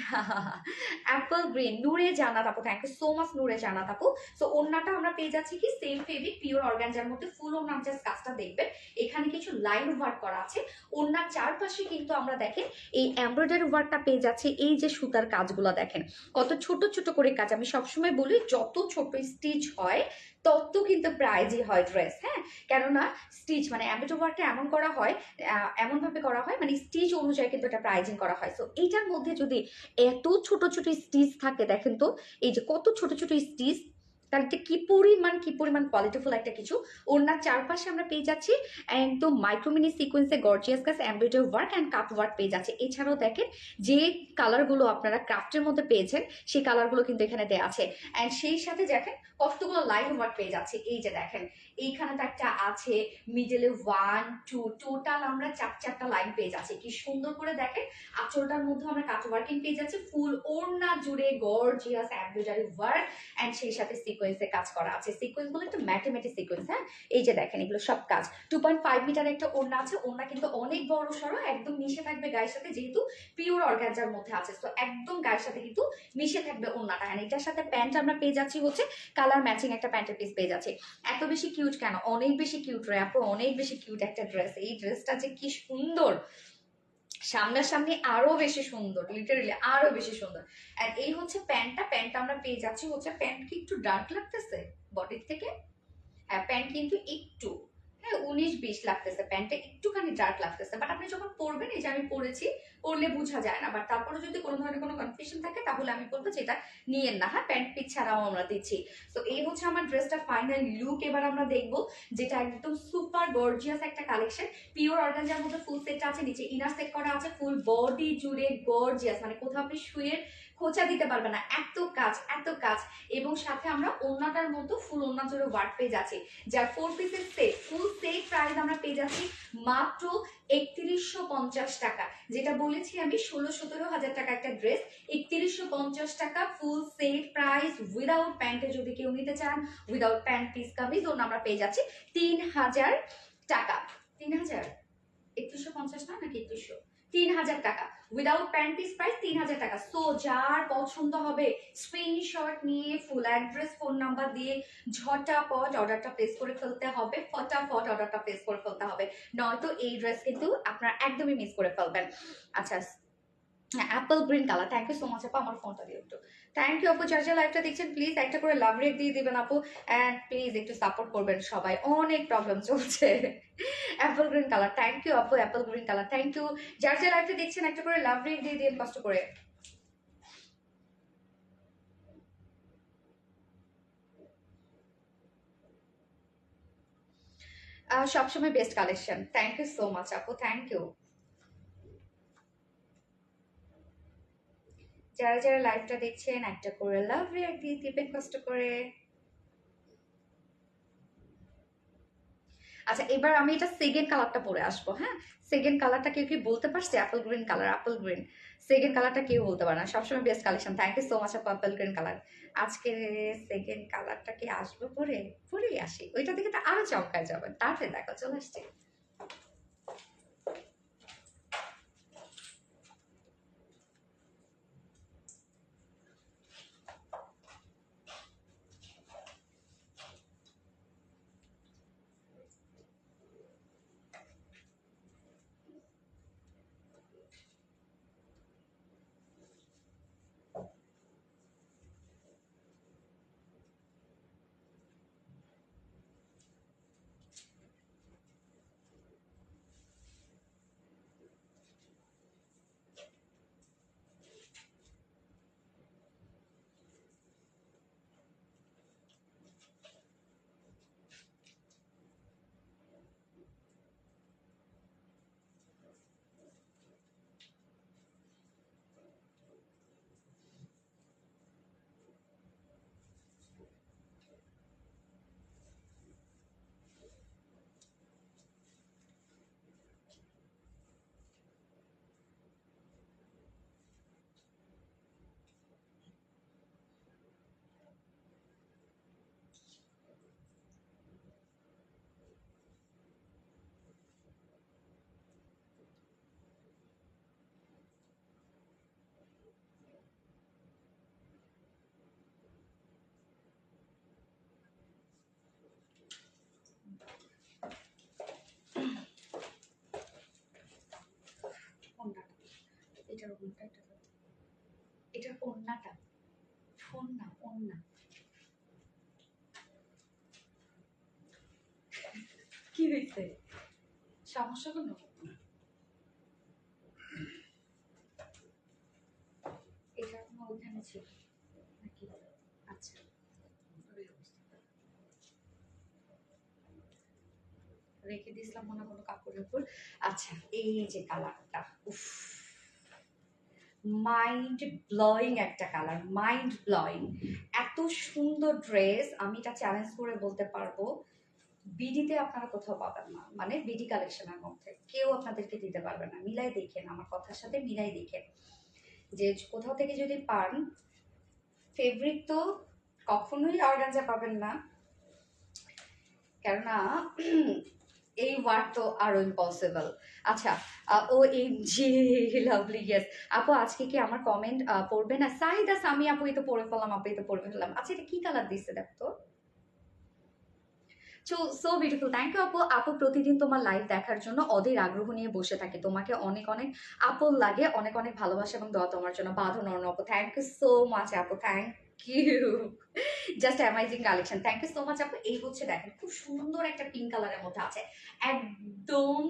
অ্যাপল গ্রিন, নূরে জান্নাত আপু, থ্যাংক ইউ সো মাচ নূরে জান্নাত আপু। সো ওড়নাটা আমরা পেয়ে যাচ্ছি কি সেম ফেব্রিক পিওর অর্গানজার মধ্যে। ফুল ওড়নার জাস্ট কাজটা দেখবেন, এখানে কিছু লাইন ওয়ার্ক করা আছে। ওড়নার চারপাশে কিন্তু আমরা দেখেন এই এমব্রয়ডারি ওয়ার্কটা পেয়ে যাচ্ছি। এই যে সুতার কাজগুলো দেখেন কত ছোট ছোট করে কাজ। আমি সবসময় বলি যত ছোট স্টিচ হয় তত কিন্তু প্রাইজই হয় ড্রেস। হ্যাঁ, কেননা স্টিচ মানে এমব্রয়ডারি ওয়ার্কটা এমন করা হয়, এমন ভাবে করা হয় মানে স্টিচ অনুযায়ী কিন্তু এটা প্রাইজিং করা হয়। সো এইটার মধ্যে যদি এত ছোট ছোট স্টিচ থাকে দেখেন তো, এই যে কত ছোট ছোট স্টিচ, তাহলে কি পরিমাণ কোয়ালিটিফুল একটা কিছু। ওড়নার চারপাশে আমরা পেয়ে যাচ্ছি একদম মাইক্রোমিনি সিকোয়েন্সে গর্জিয়াস কাজ embroidery work and cut work পেয়ে যাচ্ছে। এছাড়াও দেখেন যে কালারগুলো আপনারা ক্রাফটের মধ্যে পেয়েছেন সেই কালারগুলো কিন্তু এখানে দেওয়া আছে। অ্যান্ড সেই সাথে দেখেন কতগুলো লাইন ওয়ার্ক পেয়ে যাচ্ছে। এই যে দেখেন এইখানে তো একটা আছে, মিডলে 1 2 টোটাল আমরা চারটা লাইন পেয়ে যাচ্ছি। কি সুন্দর করে দেখেন আঁচলটার মধ্যে আমরা কাট ওয়ার্কিং পেয়ে যাচ্ছি। ফুল ওড়না জুড়ে গর্জিয়াস এমব্রয়ডারি ওয়ার্ক অ্যান্ড সেই সাথে সিকোয়েন্সে কাজ করা আছে। সিকোয়েন্স গুলো একটু ম্যাথমেটিক সিকোয়েন্স। হ্যাঁ, এই যে দেখেন এগুলো সব কাজ। 2.5 মিটার একটা ওড়না আছে। ওড়না কিন্তু অনেক বড় সড়ো, একদম মিশে থাকবে গায়ের সাথে, যেহেতু পিওর অর্গানজার মধ্যে আছে। তো একদম গায়ের সাথে কিন্তু মিশে থাকবে ওড়নাটা। আর এটার সাথে প্যান্ট আমরা পেয়ে যাচ্ছি হচ্ছে কালার ম্যাচিং একটা প্যান্টের পিস পেয়ে যাচ্ছি। এত বেশি কিউট কেন? অনেক বেশি কিউট রে আপু, অনেক বেশি কিউট একটা ড্রেস। এই ড্রেসটা যে কি সুন্দর, সামনাসামনি আরো বেশি সুন্দর, লিটারালি আরো বেশি সুন্দর। আর এই হচ্ছে প্যান্টটা আমরা পেয়ে যাচ্ছি হচ্ছে, প্যান্ট কি একটু ডার্ক লাগতেছে বডির থেকে? হ্যাঁ, প্যান্ট কিন্তু একটু, হ্যাঁ 19-20 লাগতেছে, প্যান্টটা একটুখানি ডার্ক লাগতেছে, বাট আপনি যখন পরবেন, এই যে আমি পরেছি, পরলে বোঝা যায় না, বাট তারপরে যদি কোনো ধরনের কোনো কনফিউশন থাকে তাহলে আমি বলবো যে এটা নিয়েন না। হ্যাঁ, প্যান্ট পিস ছাড়াও আমরা দিচ্ছি। তো এই হচ্ছে আমার ড্রেসটা ফাইনাল লুক। এবার আমরা দেখবো যেটা একদম সুপার গর্জিয়াস একটা কালেকশন, পিওর অর্গানজার মধ্যে ফুল সেটটা আছে, নিচে ইনার সেট করা আছে, ফুল বডি জুড়ে গর্জিয়াস, মানে কোথাও আপনি শুয়ে খোঁচা দিতে পারবেন না, এত কাজ এত কাজ। এবং সাথে আমরা ওড়নাটার মতো ফুল ওড়না জুড়ে ওয়ার্ক পেয়ে যাচ্ছি, যার 4 পিসের সেট, ফুল সেট প্রাইস আমরা পেয়ে যাচ্ছি মাত্র 3150 টাকা। যেটা বলেছি আমি 16-17 হাজার টাকা একটা ড্রেস, 3150 টাকা ফুল সেট প্রাইস, উইদাউট প্যান্টে যদি কেউ নিতে চান, উইদাউট প্যান্ট পিস কামিজ ওড়না আমরা পেয়ে যাচ্ছি 3000 টাকা। 3000, 3150 না নাকি 3100, 3000 টাকা উইদাউট প্যান্ট পিস প্রাইস 3000 টাকা। সো যার পছন্দ হবে স্ক্রিনশট নিয়ে ফুল অ্যাড্রেস ফোন নাম্বার দিয়ে ঝটাপট অর্ডারটা প্লেস করে ফেলতে হবে, ফটাফট অর্ডারটা প্লেস করে ফেলতে হবে, নয়তো এই ড্রেস কিন্তু আপনারা একদমই মিস করে ফেলবেন। আচ্ছা, apple green colour, thank you so much আপু, আমার ফোনটা দিয়ে একটু, থ্যাংক ইউ আপু, যার যা লাইভটা দেখছেন প্লিজ একটা করে লাভ রেট দিয়ে দিবেন আপু, অ্যান্ড প্লিজ একটু সাপোর্ট করবেন সবাই, অনেক প্রবলেম চলছে। Apple green colour, thank you আপু, apple green colour, thank you, যার যা লাইভটা দেখছেন একটা করে লাভ রেট দিয়ে দিন কষ্ট করে। সবসময় best collection, thank you so much আপু, থ্যাংক ইউ। যারা যারা লাইভটা দেখছেন একটা করে লাভ রেট দিয়ে দিবেন কষ্ট করে। আচ্ছা, এবার আমি এটা সেকেন্ড কালারটা পরে আসবো। হ্যাঁ, সেকেন্ড কালারটা কেউ কি বলতে পারছে? Apple green colour, apple green second কালারটা কেউ বলতে পারে না, সবসময় best collection, thank you so much আপু, অ্যাপল গ্রিন কালার। আজকে সেকেন্ড কালারটা কি আসবে পরে, পরেই আসি, ওইটা দেখে তো আরো চমকায় যাবেন, তারপরে দেখো চলে আসছে। এটার ওন্নাটা, এটার ওন্নাটা, ফোন না ওন্না, কি হয়েছে, সমস্যা কোনো? এটা কোনো ওইখানে ছিল নাকি? আচ্ছা, রেখে দিয়েছিলাম মনে কোনো কাপড়ের উপর। আচ্ছা, এই যে কালারটা, উফ, মাইন্ড ব্লোয়িং একটা কালার, মাইন্ড ব্লোয়িং, এত সুন্দর ড্রেস, আমি এটা চ্যালেঞ্জ করে বলতে পারবো বিডিতে আপনারা কোথাও পাবেন না, মানে বিডি কালেকশনের মধ্যে কেউ আপনাদেরকে দিতে পারবে না। মিলাই দেখেন, আমার কথার সাথে মিলাই দেখেন, যে কোথাও থেকে যদি পান, ফেব্রিক তো কখনোই অর্গানজা পাবেন না, কেননা এই ওয়ার্ড তো আরো ইম্পসিবল। আচ্ছা, ও এম জি লাভলি, ইয়েস আপু, আজকে কি আমার কমেন্ট পড়বে না? সাইদা সামি আপু, এই তো পড়ে ফেললাম আপু, এই তো পড়ে ফেললাম। আচ্ছা, এটা কি কালার দিচ্ছে দেখতো, সো বিউটিফুল, থ্যাংক ইউ আপু। আপু প্রতিদিন তোমার লাইভ দেখার জন্য অধীর আগ্রহ নিয়ে বসে থাকে, তোমাকে অনেক অনেক আপন লাগে, অনেক অনেক ভালোবাসা এবং দোয়া তোমার জন্য। বাঁধন অর্ণ আপু, থ্যাংক ইউ সো মাচ আপু, thank you. Just amazing collection, thank you so much আপু। এই হচ্ছে দেখেন খুব সুন্দর একটা পিঙ্ক কালারের মধ্যে আছে, একদম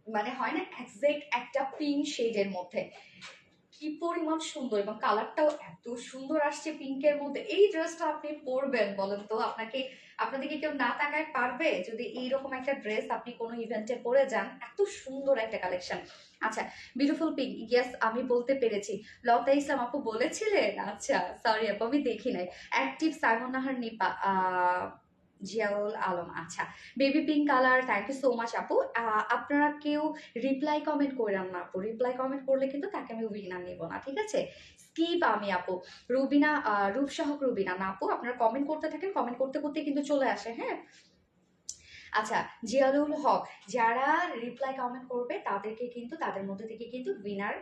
মানে হয় না এক্সাক্ট একটা পিঙ্ক শেডের মধ্যে, কি পরিমাণ সুন্দর এবং কালারটাও এত সুন্দর আসছে পিঙ্কের মধ্যে। এই ড্রেসটা আপনি পরবেন বলেন তো, আপনাদেরকে কেউ না তাকায় পারবে যদি এইরকম একটা ড্রেস আপনি কোনো ইভেন্টে পরে যান? এত সুন্দর একটা কালেকশন। আচ্ছা, বিউটিফুল পিঙ্ক, ইয়েস আমি বলতে পেরেছি। লতা ইসলাম আপু বলেছিলেন? আচ্ছা সরি আপু, আমি দেখি নাই। অ্যাক্টিভ সাইমন নাহার নিপা, জিয়াউল আলম, আচ্ছা। Baby pink colour, thank you so much আপু। আপনারা কেউ রিপ্লাই কমেন্ট করেন না আপু, রিপ্লাই কমেন্ট করলে কিন্তু তাকে আমি উইনার নেব না, ঠিক আছে? স্কিপ আমি আপু। রুবিনা, রূপসহক রুবিনা না আপু, আপনারা কমেন্ট করতে থাকেন, কমেন্ট করতে করতে কিন্তু চলে আসে, হ্যাঁ। আচ্ছা, জিয়াউল হক, যারা রিপ্লাই কমেন্ট করবে তাদেরকে কিন্তু, তাদের মধ্যে থেকে কিন্তু উইনার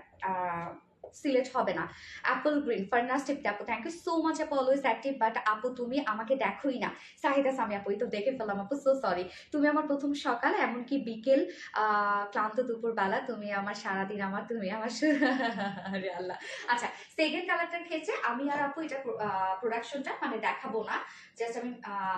সিলেক্ট হবে না। অ্যাপল গ্রিন, ফার্নাস টিপ আপু, থ্যাংক ইউ সো মাচ আপু, অলওয়েজ অ্যাক্টিভ। বাট আপু তুমি আমাকে দেখোই না। সাহিদা সামি আপু, এই তো দেখে ফেললাম আপু, সো সরি। তুমি আমার প্রথম সকাল, এমনকি বিকেল, ক্লান্ত দুপুরবেলা, তুমি আমার সারাদিন, তুমি আমার আরে আল্লাহ। আচ্ছা, সেকেন্ড কালারটার ক্ষেত্রে আমি আর আপু এটা প্রোডাকশনটা মানে দেখাবো না, জাস্ট আমি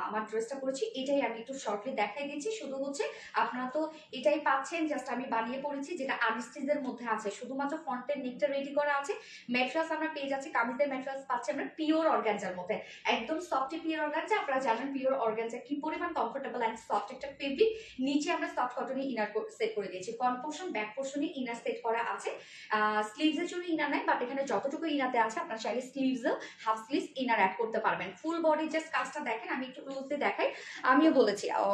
আমার ড্রেসটা পরেছি এটাই আমি একটু শর্টলি দেখাই দিচ্ছি। শুধু হচ্ছে আপনারা তো এটাই পাচ্ছেন, জাস্ট আমি বানিয়ে পড়েছি, যেটা আনস্টিচের মধ্যে আছে, শুধুমাত্র ফ্রন্টের নেকটা রেডি করা আছে। ম্যাট্রাস আমরা পেয়ে যাচ্ছি, কামিজের ম্যাট্রাস পাচ্ছি আমরা পিওর অর্গানজার মধ্যে, একদম সফট পিওর অর্গানজা। আপনারা জানেন পিওর অর্গানজা কি পরিমাণ কমফোর্টেবল অ্যান্ড সফট একটা ফেব্রিক। নিচে আমরা সফট কটনে ইনার সেট করে দিয়েছি, ফ্রন্ট পোর্শন ব্যাক পোর্শনে ইনার সেট করা আছে। স্লিভসের জন্য ইনার নাই, বাট এখানে যতটুকু ইনাতে আছে আপনারা চাইলে স্লিভসও হাফ স্লিভস ইনার অ্যাড করতে পারবেন। ফুল বডি জাস্ট কাজটা দেখেন, আমি একটু ক্লোজলি দেখাই। আমিও বলেছি ও,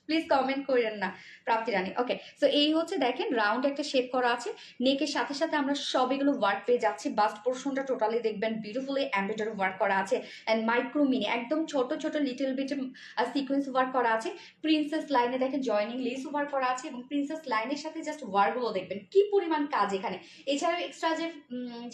প্লিজ কমেন্ট করেন না প্রাপ্তি রানী। ওকে, সো এই হচ্ছে দেখেন রাউন্ড একটা শেপ করা আছে, নেকের সাথে সাথে আমরা সব এগুলো ওয়ার্ক পেয়ে যাচ্ছি। বাস্ট পোর্শনটা টোটালি দেখবেন বিউটিফুলি এমব্রয়ডারি ওয়ার্ক করা আছে, এন্ড মাইক্রো মিনি একদম ছোট ছোট লিটল বিট সিকোয়েন্স ওয়ার্ক করা আছে। প্রিন্সেস লাইনে দেখেন জয়নিং লেস ওয়ার্ক করা আছে, এবং প্রিন্সেস লাইনের সাথে জাস্ট ওয়ার্কগুলো দেখবেন কি পরিমাণ কাজ এখানে। এছাড়াও এক্সট্রা যে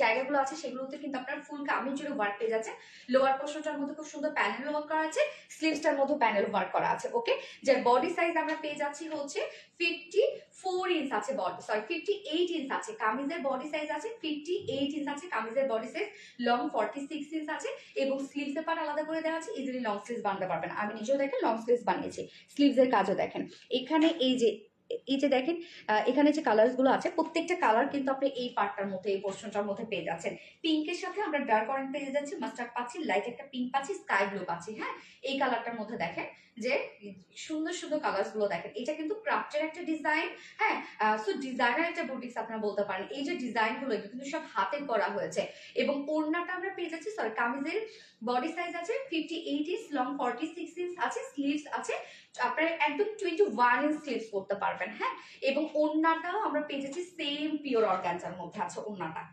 জায়গাগুলো আছে সেগুলোতে কিন্তু আপনার ফুল কামিজ জুড়ে ওয়ার্ক পেয়ে যাচ্ছে। লোয়ার পোর্শনটার মধ্যে খুব সুন্দর প্যানেল ওয়ার্ক করা আছে, স্লিভসটার মধ্যে প্যানেল ওয়ার্ক করা আছে। ওকে, যার বডি সাইজ আমরা পেয়ে যাচ্ছি হচ্ছে 54 ইঞ্চ আছে, বডি সরি 58 ইঞ্চ আছে, কামিজের বডি সাইজ আছে 58 ইঞ্চ আছে, কামিজের বডি সাইজ লং 46 ইঞ্চ আছে, এবং স্লিভসের পার্ট আলাদা করে দেওয়া আছে, ইজিলি লং স্লিভস বানাতে পারবেন। আমি নিজেও দেখেন লং স্লিভস বানিয়েছি, স্লিভসের কাজও দেখেন। এখানে এই যে দেখেন এখানে যে কালার গুলো আছে, প্রত্যেকটা কালার কিন্তু আপনি এই পার্টটার মধ্যে, এই পোর্শনটার মধ্যে পেয়ে যাচ্ছেন। পিঙ্কের সাথে আমরা ডার্ক অরেঞ্জ পেয়ে যাচ্ছি, মাস্টার্ড পাচ্ছি, লাইট একটা পিঙ্ক পাচ্ছি, স্কাই ব্লু পাচ্ছি। হ্যাঁ, এই কালারটার মধ্যে দেখেন যে সুন্দর সুন্দর কালার্স গুলো দেখেন। এটা কিন্তু ক্রাফটের একটা ডিজাইন, হ্যাঁ। সো ডিজাইনার একটা বুটিক্স আপনারা বলতে পারেন। এই যে ডিজাইন গুলো এগুলো কিন্তু সব হাতে করা হয়েছে, এবং ওড়নাটা আমরা পেয়ে যাচ্ছি, সরি কামিজের বডি সাইজ আছে 58 ইঞ্চ, লং 46 ইঞ্চ আছে, স্লিভস আছে আপনারা একদম 21 ইঞ্চ স্লিভস করতে পারবেন, হ্যাঁ। এবং ওড়নাটাও আমরা পেয়ে যাচ্ছি সেম পিওর অর্গানজার মধ্যে আছে ওড়নাটা,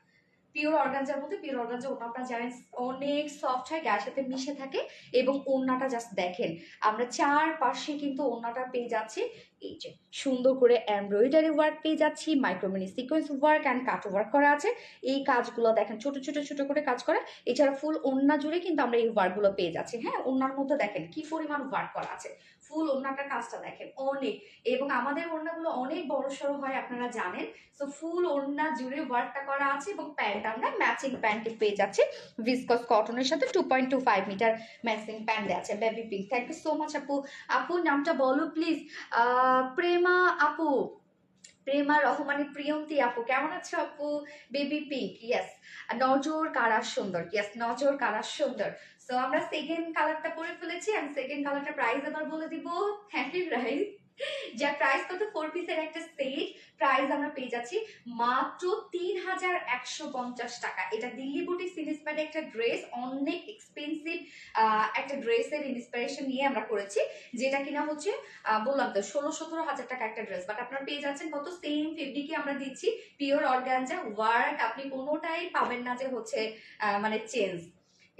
পিওর অর্গানজার মধ্যে। পিওর অর্গানজা ওড়না আপনারা জানেন অনেক সফট হয়, গায়ের সাথে মিশে থাকে, এবং ওড়নাটা জাস্ট দেখেন আমরা চারপাশে কিন্তু ওড়নাটা পেয়ে যাচ্ছি এই যে সুন্দর করে এমব্রয়ডারি ওয়ার্ক পেয়ে যাচ্ছি, micromini sequence work and cut work করা আছে। এই কাজগুলো দেখেন ছোট ছোট ছোট করে কাজ করা, এছাড়া ফুল ওড়না জুড়ে কিন্তু আমরা এই ওয়ার্কগুলো পেয়ে যাচ্ছি। হ্যাঁ, ওড়নার মধ্যে দেখেন কি পরিমাণ ওয়ার্ক করা আছে, ফুল ওড়নাটার কাজটা দেখেন অনেক, এবং আমাদের ওড়নাগুলো অনেক বড় সড়ো হয় আপনারা জানেন। সো ফুল ওড়না জুড়ে ওয়ার্কটা করা আছে, এবং প্যান্ট আমরা ম্যাচিং প্যান্ট পেয়ে যাচ্ছি ভিসকস কটনের সাথে 2.25 মিটার ম্যাচিং প্যান্ট দেওয়া আছে। Baby pink, thank you so much আপু। আপু নামটা বলো প্লিজ। প্রেমা আপু, প্রেমা রহমানি প্রিয়ন্তি আপু, কেমন আছো আপু? Baby pink, yes. নজর কারা সুন্দর, ইয়েস নজর কারা সুন্দর। সো আমরা সেকেন্ড কালারটা পরে ফেলেছি, আমি সেকেন্ড কালারটা প্রাইস আবার বলে দিব। হ্যাপি প্রাইস, যার প্রাইস কত, 4 পিসের একটা সেট, প্রাইস আমরা পেয়ে যাচ্ছি মাত্র 3150 টাকা। এটা দিল্লি বুটিক ইন্সপায়ার্ড একটা ড্রেস, অনেক এক্সপেন্সিভ একটা ড্রেসের ইন্সপিরেশন নিয়ে আমরা করেছি, যেটা কিনা হচ্ছে বললাম তো 16-17 হাজার টাকা একটা ড্রেস, বাট আপনারা পেয়ে যাচ্ছেন কত, সেম ফেব্রিকে আমরা দিচ্ছি, পিওর অর্গানজা ওয়ার্ক, আপনি কোনোটাই পাবেন না যে হচ্ছে মানে চেঞ্জ।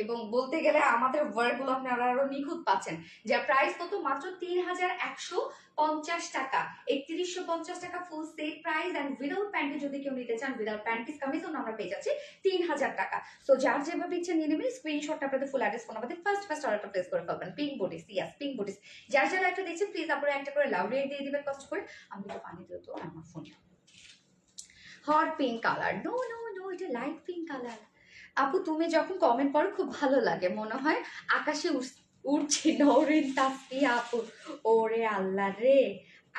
এবং বলতে গেলে আমাদের ওয়ার্কগুলো আপনারা আরো নিখুঁত পাচ্ছেন। যার প্রাইস কত? মাত্র 3150 টাকা, 3150 টাকা full set price. And without panty যদি কেউ নিতে চান, উইদাউট প্যান্টিস কামিজও আমরা পেয়ে যাচ্ছি 3000 টাকা। সো যার যেভাবে ইচ্ছা নিয়ে নেবেন, স্ক্রিনশটটা আপনাদের ফুল অ্যাড্রেস ফোন আমাদের ফার্স্ট অর্ডারটা প্লেস করে ফেলবেন। পিঙ্ক বুটিস, ইয়াস পিঙ্ক বুটিস। যার যারা একটা দেখছেন প্লিজ আপনারা একটা করে লাভ রেট দিয়ে দিবেন কষ্ট করে। আমি একটু পানি দিও তো আমার ফোনে। Hot pink colour, no no no, এটা লাইট পিঙ্ক কালার। আপু তুমি যখন কমেন্ট করো খুব ভালো লাগে, মনে হয় আকাশে উড়ছে নরিন তাসফি আপু। ওরে আল্লাহ রে,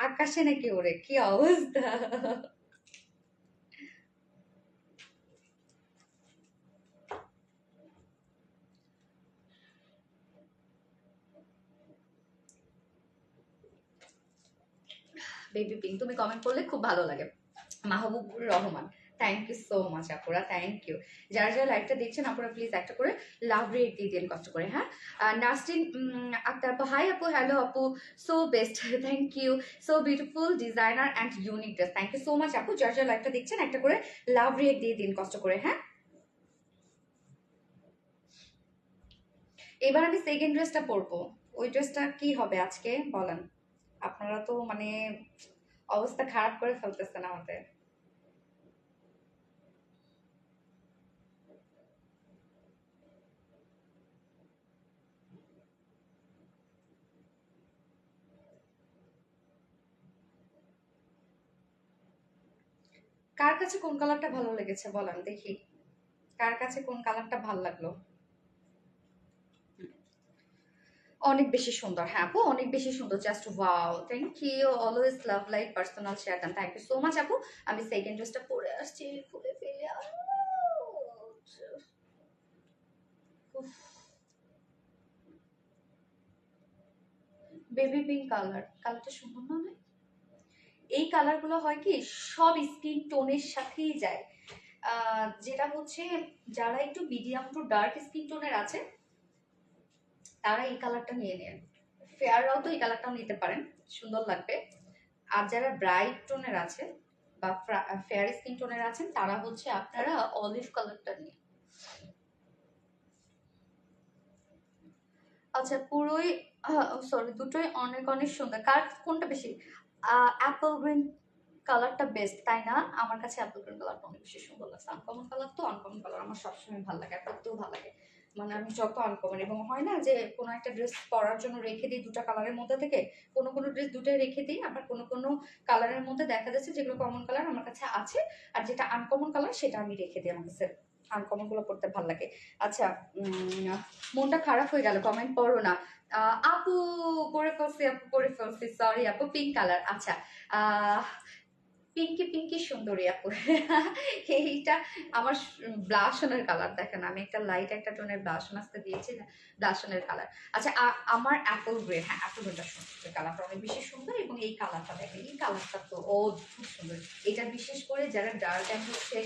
আকাশে নাকি ওরে, কি অবস্থা। বেবি পিঙ্ক, তুমি কমেন্ট করলে খুব ভালো লাগে। Mahbubur Rahman, thank you so much আপুরা, থ্যাংক ইউ। যারা যারা লাইভটা দেখছেন আপুরা প্লিজ একটা করে লাভ রেট দিয়ে দিন কষ্ট করে, হ্যাঁ। নাসরিন আক্তার আপু, হাই আপু, হ্যালো আপু, so best, thank you, so beautiful designer and unique dress, thank you so much আপু। যারা যারা লাইভটা দেখছেন একটা করে লাভ রেট দিয়ে দিন কষ্ট করে, হ্যাঁ। এবার আমি সেকেন্ড ড্রেসটা পরবো। ওই ড্রেসটা কি হবে আজকে বলেন? আপনারা তো মানে অবস্থা খারাপ করে ফেলতেছেন আমাদের। কার কাছে কোন কালারটা ভালো লেগেছে বলেন দেখি, কার কাছে কোন কালারটা ভালো লাগলো? অনেক বেশি সুন্দর, হ্যাঁ আপু অনেক বেশি সুন্দর, just wow, thank you, always love like personal share দেন, থ্যাংক ইউ সো মাচ আপু। আমি সেকেন্ড ড্রেসটা পরে আসছি, খুলে ফেলে। বেবি পিঙ্ক কালার, কালারটা সুন্দর না অনেক? এই কালারগুলো হয় কি সব স্কিন টোনের সাথেই যায়। যেটা হচ্ছে যারা একটু মিডিয়াম টু ডার্ক স্কিন টোনের আছে তারা এই কালারটা নিয়ে নেন। ফেয়াররাও তো এই কালারটাও নিতে পারেন, সুন্দর লাগবে। আর যারা ব্রাইট টোনের আছে বা ফেয়ার স্কিন টোনের আছেন তারা হচ্ছে আপনারা অলিভ কালারটা নিয়ে। আচ্ছা পুরোই, সরি দুটোই অনেক অনেক সুন্দর, কার কোনটা বেশি? অ্যাপল গ্রিন কালারটা বেস্ট তাই না? আমার কাছে অ্যাপল গ্রিন কালারটা অনেক বেশি সুন্দর লাগছে। আনকমন কালার তো, আনকমন কালার আমার সবসময় ভালো লাগে, পরতেও ভালো লাগে। মানে আমি যত আনকমন, এবং হয় না যে কোনো একটা ড্রেস পরার জন্য রেখে দিই দুটা কালারের মধ্যে থেকে, কোনো কোনো ড্রেস দুটাই রেখে দিই, আবার কোনো কোনো কালারের মধ্যে দেখা যাচ্ছে যেগুলো কমন কালার আমার কাছে আছে, আর যেটা আনকমন কালার সেটা আমি রেখে দিই, আমার কাছে আনকমন গুলো পড়তে ভালো লাগে। আচ্ছা মনটা খারাপ হয়ে গেল, কমেন্ট পড়ো না। আপু করে ফেলছি, আপু করে ফেলছি, সরি আপু। পিঙ্ক কালার, আচ্ছা। আহ পিঙ্কি পিঙ্কি সুন্দরী আপু। এইটা আমার ব্লাশনের কালার, দেখেন আমি একটা লাইট একটা টোনের ব্লাশন আসতে দিয়েছি না, ব্লাশনের কালার। আচ্ছা আমার অ্যাপল গ্রে, হ্যাঁ অ্যাপল গ্রেটা সুন্দর, কালারটা অনেক বেশি সুন্দর। এবং এই কালারটা দেখেন, এই কালারটা তো অদ্ভুত সুন্দর। এটা বিশেষ করে যারা ডার্ক অ্যান্ড হচ্ছে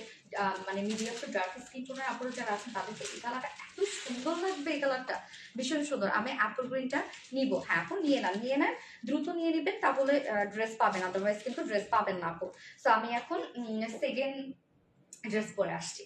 মানে মিডিয়াম টু ডার্ক স্কিন টোনের আপুরা যারা আছেন তাদের এই কালারটা এত সুন্দর লাগবে, এই কালারটা ভীষণ সুন্দর। আমি অ্যাপল গ্রিনটা নিবো, হ্যাঁ আপু নিয়ে নেন, নিয়ে নেন, দ্রুত নিয়ে নেবেন, তাহলে ড্রেস পাবেন, আদারওয়াইজ কিন্তু ড্রেস পাবেন না আপু। সো আমি এখন সেকেন্ড ড্রেস পরে আসছি।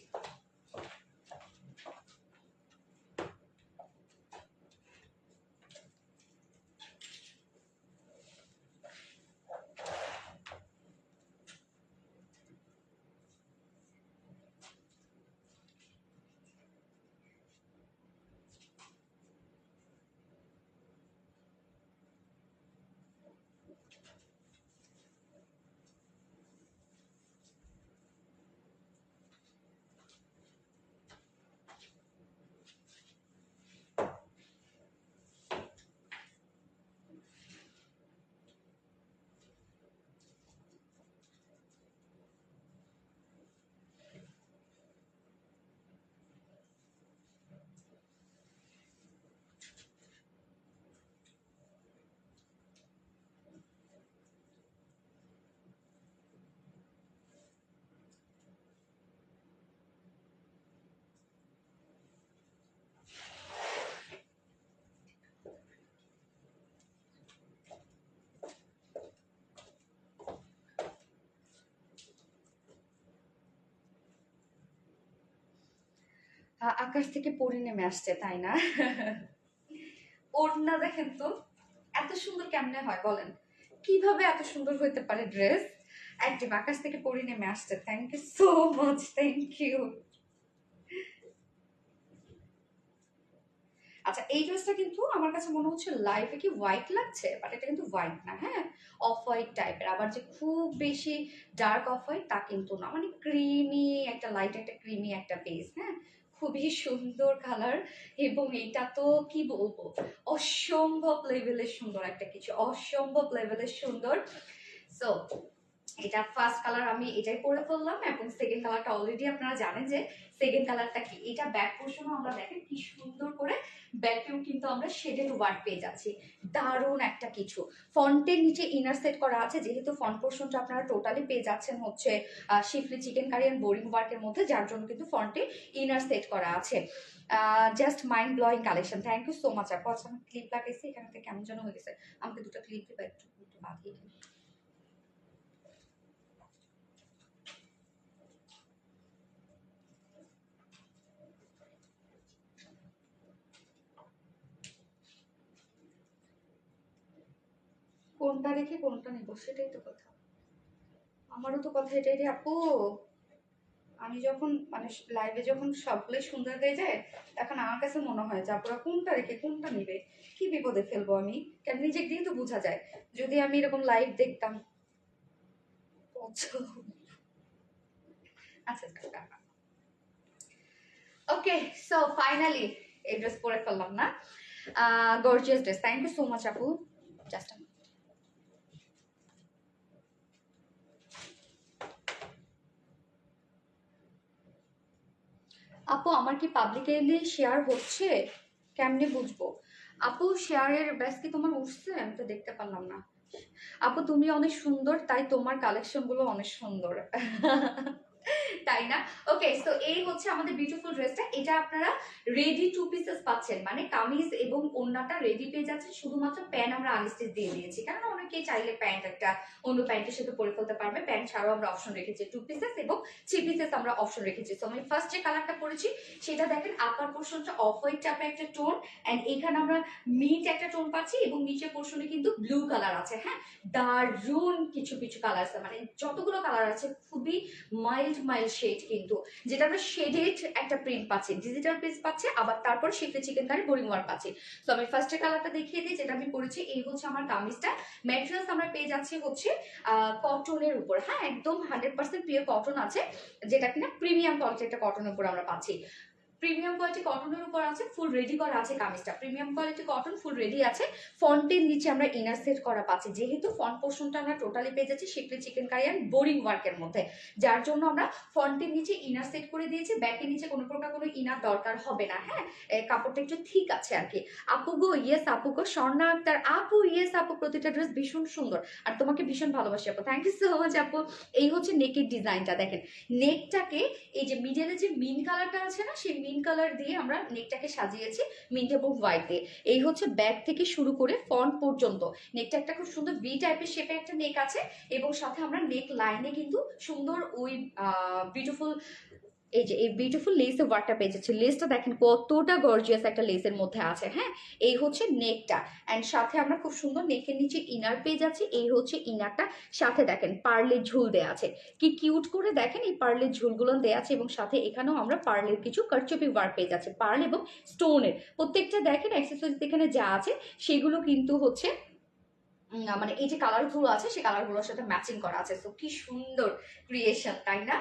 আকাশ থেকে পড়ে নেমে আসছে, তাই না? ওড়না দেখেন তো, এত সুন্দর কেমনে হয় বলেন? কিভাবে এত সুন্দর হইতে পারে ড্রেস? একদম আকাশ থেকে পড়ে নেমে আসছে। Thank you so much, thank you. আচ্ছা, এই ড্রেসটা কিন্তু আমার কাছে মনে হচ্ছে লাইভে কি হোয়াইট লাগছে, বাট এটা কিন্তু হোয়াইট না, হ্যাঁ, অফ হোয়াইট টাইপের। আবার যে খুব বেশি ডার্ক অফ হোয়াইট তা কিন্তু না, মানে ক্রিমি একটা, লাইট একটা ক্রিমি একটা বেস, হ্যাঁ, খুবই সুন্দর কালার। এবং এটা তো কি বলবো, অসম্ভব লেভেলের সুন্দর একটা কিছু, অসম্ভব লেভেলের সুন্দর। সো এটা ফার্স্ট কালার আমি এটাই পরে ফেললাম, এবং সেকেন্ড কালারটা অলরেডি আপনারা জানেন যে সেকেন্ড কালারটা কি। এটা ব্যাক পোর্শনও আমরা দেখেন কি সুন্দর করে ব্যাকেও কিন্তু আমরা শেডেড ওয়ার্ক পেয়ে যাচ্ছি, দারুণ একটা কিছু। ফন্টের নিচে ইনার সেট করা আছে, যেহেতু ফন্ট পোর্শনটা আপনারা টোটালি পেয়ে যাচ্ছেন হচ্ছে schiffli chicken curry and boring ওয়ার্কের মধ্যে, যার জন্য কিন্তু ফন্টে ইনার সেট করা আছে। Just mind blowing collection. Thank you so much আপু। আচ্ছা, আমি ক্লিপ লাগাইছি এখান থেকে, কেমন যেন হয়ে গেছে, আমাকে দুটো ক্লিপ দিবা, একটু একটু বাঁধিয়ে দিন। কোনটা রেখে কোনটা নিব সেটাই তো কথা, আমারও তো কথা এটাই রে আপু। আমি যখন মানে লাইভে যখন সবগুলোই সুন্দর হয়ে যায়, তখন আমার কাছে মনে হয় যে আপুরা কোনটা রেখে কোনটা নিবে, কি বিপদে ফেলবো আমি। কেন নিজে দিয়ে তো বোঝা যায়, যদি আমি এরকম লাইভ দেখতাম। আচ্ছা, ওকে। সো ফাইনালি এই ড্রেস পরে ফেললাম না, gorgeous dress. Thank you so much আপু। জাস্ট আপু, আমার কি পাবলিকলি শেয়ার হচ্ছে? কেমনে বুঝবো? আপু, শেয়ারের ব্যাস কি তোমার উঠছে? আমি তো দেখতে পারলাম না। আপু, তুমি অনেক সুন্দর, তাই তোমার কালেকশন গুলো অনেক সুন্দর। তাই না? ওকে, সো এই হচ্ছে আমাদের বিউটিফুল ড্রেসটা। এটা আপনারা রেডি টু পিসেস পাচ্ছেন, মানে কামিজ এবং ওড়নাটা রেডি পেয়ে যাচ্ছেন, শুধুমাত্র প্যান্ট আমরা আনস্টিচ দিয়ে দিয়েছি, কারণ অনেকেই চাইলে প্যান্ট একটা অন্য প্যান্টের সাথে পরে ফেলতে পারবে। প্যান্ট ছাড়াও আমরা অপশন রেখেছি টু পিসেস এবং থ্রি পিসেস আমরা অপশন রেখেছি। তো আমি ফার্স্ট যে কালারটা পরেছি সেটা দেখেন, আপার পোর্শনটা অফ হোয়াইট টাইপের একটা টোন, এন্ড এখানে আমরা মিট একটা টোন পাচ্ছি, এবং নিচের পোর্শনে কিন্তু ব্লু কালার আছে। হ্যাঁ, দারুন কিছু কিছু কালার আছে, মানে যতগুলো কালার আছে খুবই মাইল্ড মাইল্ড শেড, কিন্তু যেটা আমরা শেডেড একটা প্রিন্ট পাচ্ছি, ডিজিটাল প্রিন্ট পাচ্ছি, আবার তারপর শিফটে চিকেন কারি বোরিং ওয়ার্ক পাচ্ছি। তো আমি ফার্স্টের কালারটা দেখিয়ে দিই, যেটা আমি পরেছি। এই হচ্ছে আমার কামিজটা। ম্যাটেরিয়ালস আমরা পেয়ে যাচ্ছি হচ্ছে কটনের উপর, হ্যাঁ, একদম 100% পিওর কটন আছে, যেটা কিনা প্রিমিয়াম কোয়ালিটির একটা কটনের উপর আমরা পাচ্ছি। প্রিমিয়াম কোয়ালিটি কটনের উপর আছে, ফুল রেডি করা আছে কামিজটা। Premium quality cotton, full ready আছে। ফন্টের নিচে আমরা ইনার সেট করা পাচ্ছি, যেহেতু ফন্ট পোর্শনটা আমরা টোটালি পেয়ে যাচ্ছি schiffli chicken curry and boring ওয়ার্কের মধ্যে, যার জন্য আমরা ফন্টের নিচে ইনার সেট করে দিয়েছি। ব্যাকের নিচে কোনো প্রকার কোনো ইনার দরকার হবে না, হ্যাঁ, কাপড়টা একটু ঠিক আছে আর কি। আপু গো, ইয়েস আপু গো, স্বর্ণা আক্তার আপু, ইয়েস আপু, প্রতিটা ড্রেস ভীষণ সুন্দর, আর তোমাকে ভীষণ ভালোবাসি আপু। থ্যাংক ইউ সো মাচ আপু। এই হচ্ছে নেকের ডিজাইনটা, দেখেন নেকটাকে এই যে মিডলে যে মিন কালারটা আছে না, সেই মিন কালার দিয়ে আমরা নেকটাকে সাজিয়েছি, মিন্ট এবং হোয়াইট দিয়ে। এই হচ্ছে ব্যাক থেকে শুরু করে ফ্রন্ট পর্যন্ত নেকটা একটা খুব সুন্দর ভি টাইপের শেপে একটা নেক আছে, এবং সাথে আমরা নেক লাইনে কিন্তু সুন্দর ওই বিউটিফুল, এই যে এই বিউটিফুল লেসের ওয়ার্কটা পেয়ে যাচ্ছে। লেসটা দেখেন কতটা গর্জিয়াস একটা লেসের মধ্যে আছে, হ্যাঁ। এই হচ্ছে নেকটা, অ্যান্ড সাথে আমরা খুব সুন্দর নেকের নিচে ইনার পেয়ে যাচ্ছি। এই হচ্ছে ইনারটা, সাথে দেখেন পার্লের ঝুল দেয়া আছে, কি কিউট করে দেখেন এই পার্লের ঝুলগুলো দেয়া আছে, এবং সাথে এখানেও আমরা পার্লের কিছু কারচুপি ওয়ার্ক পেয়ে যাচ্ছে, পার্ল এবং স্টোনের প্রত্যেকটা দেখেন অ্যাক্সেসরিজ এখানে যা আছে সেগুলো কিন্তু হচ্ছে মানে এই যে কালারগুলো আছে সেই কালারগুলোর সাথে ম্যাচিং করা আছে। তো কি সুন্দর ক্রিয়েশন, তাই না?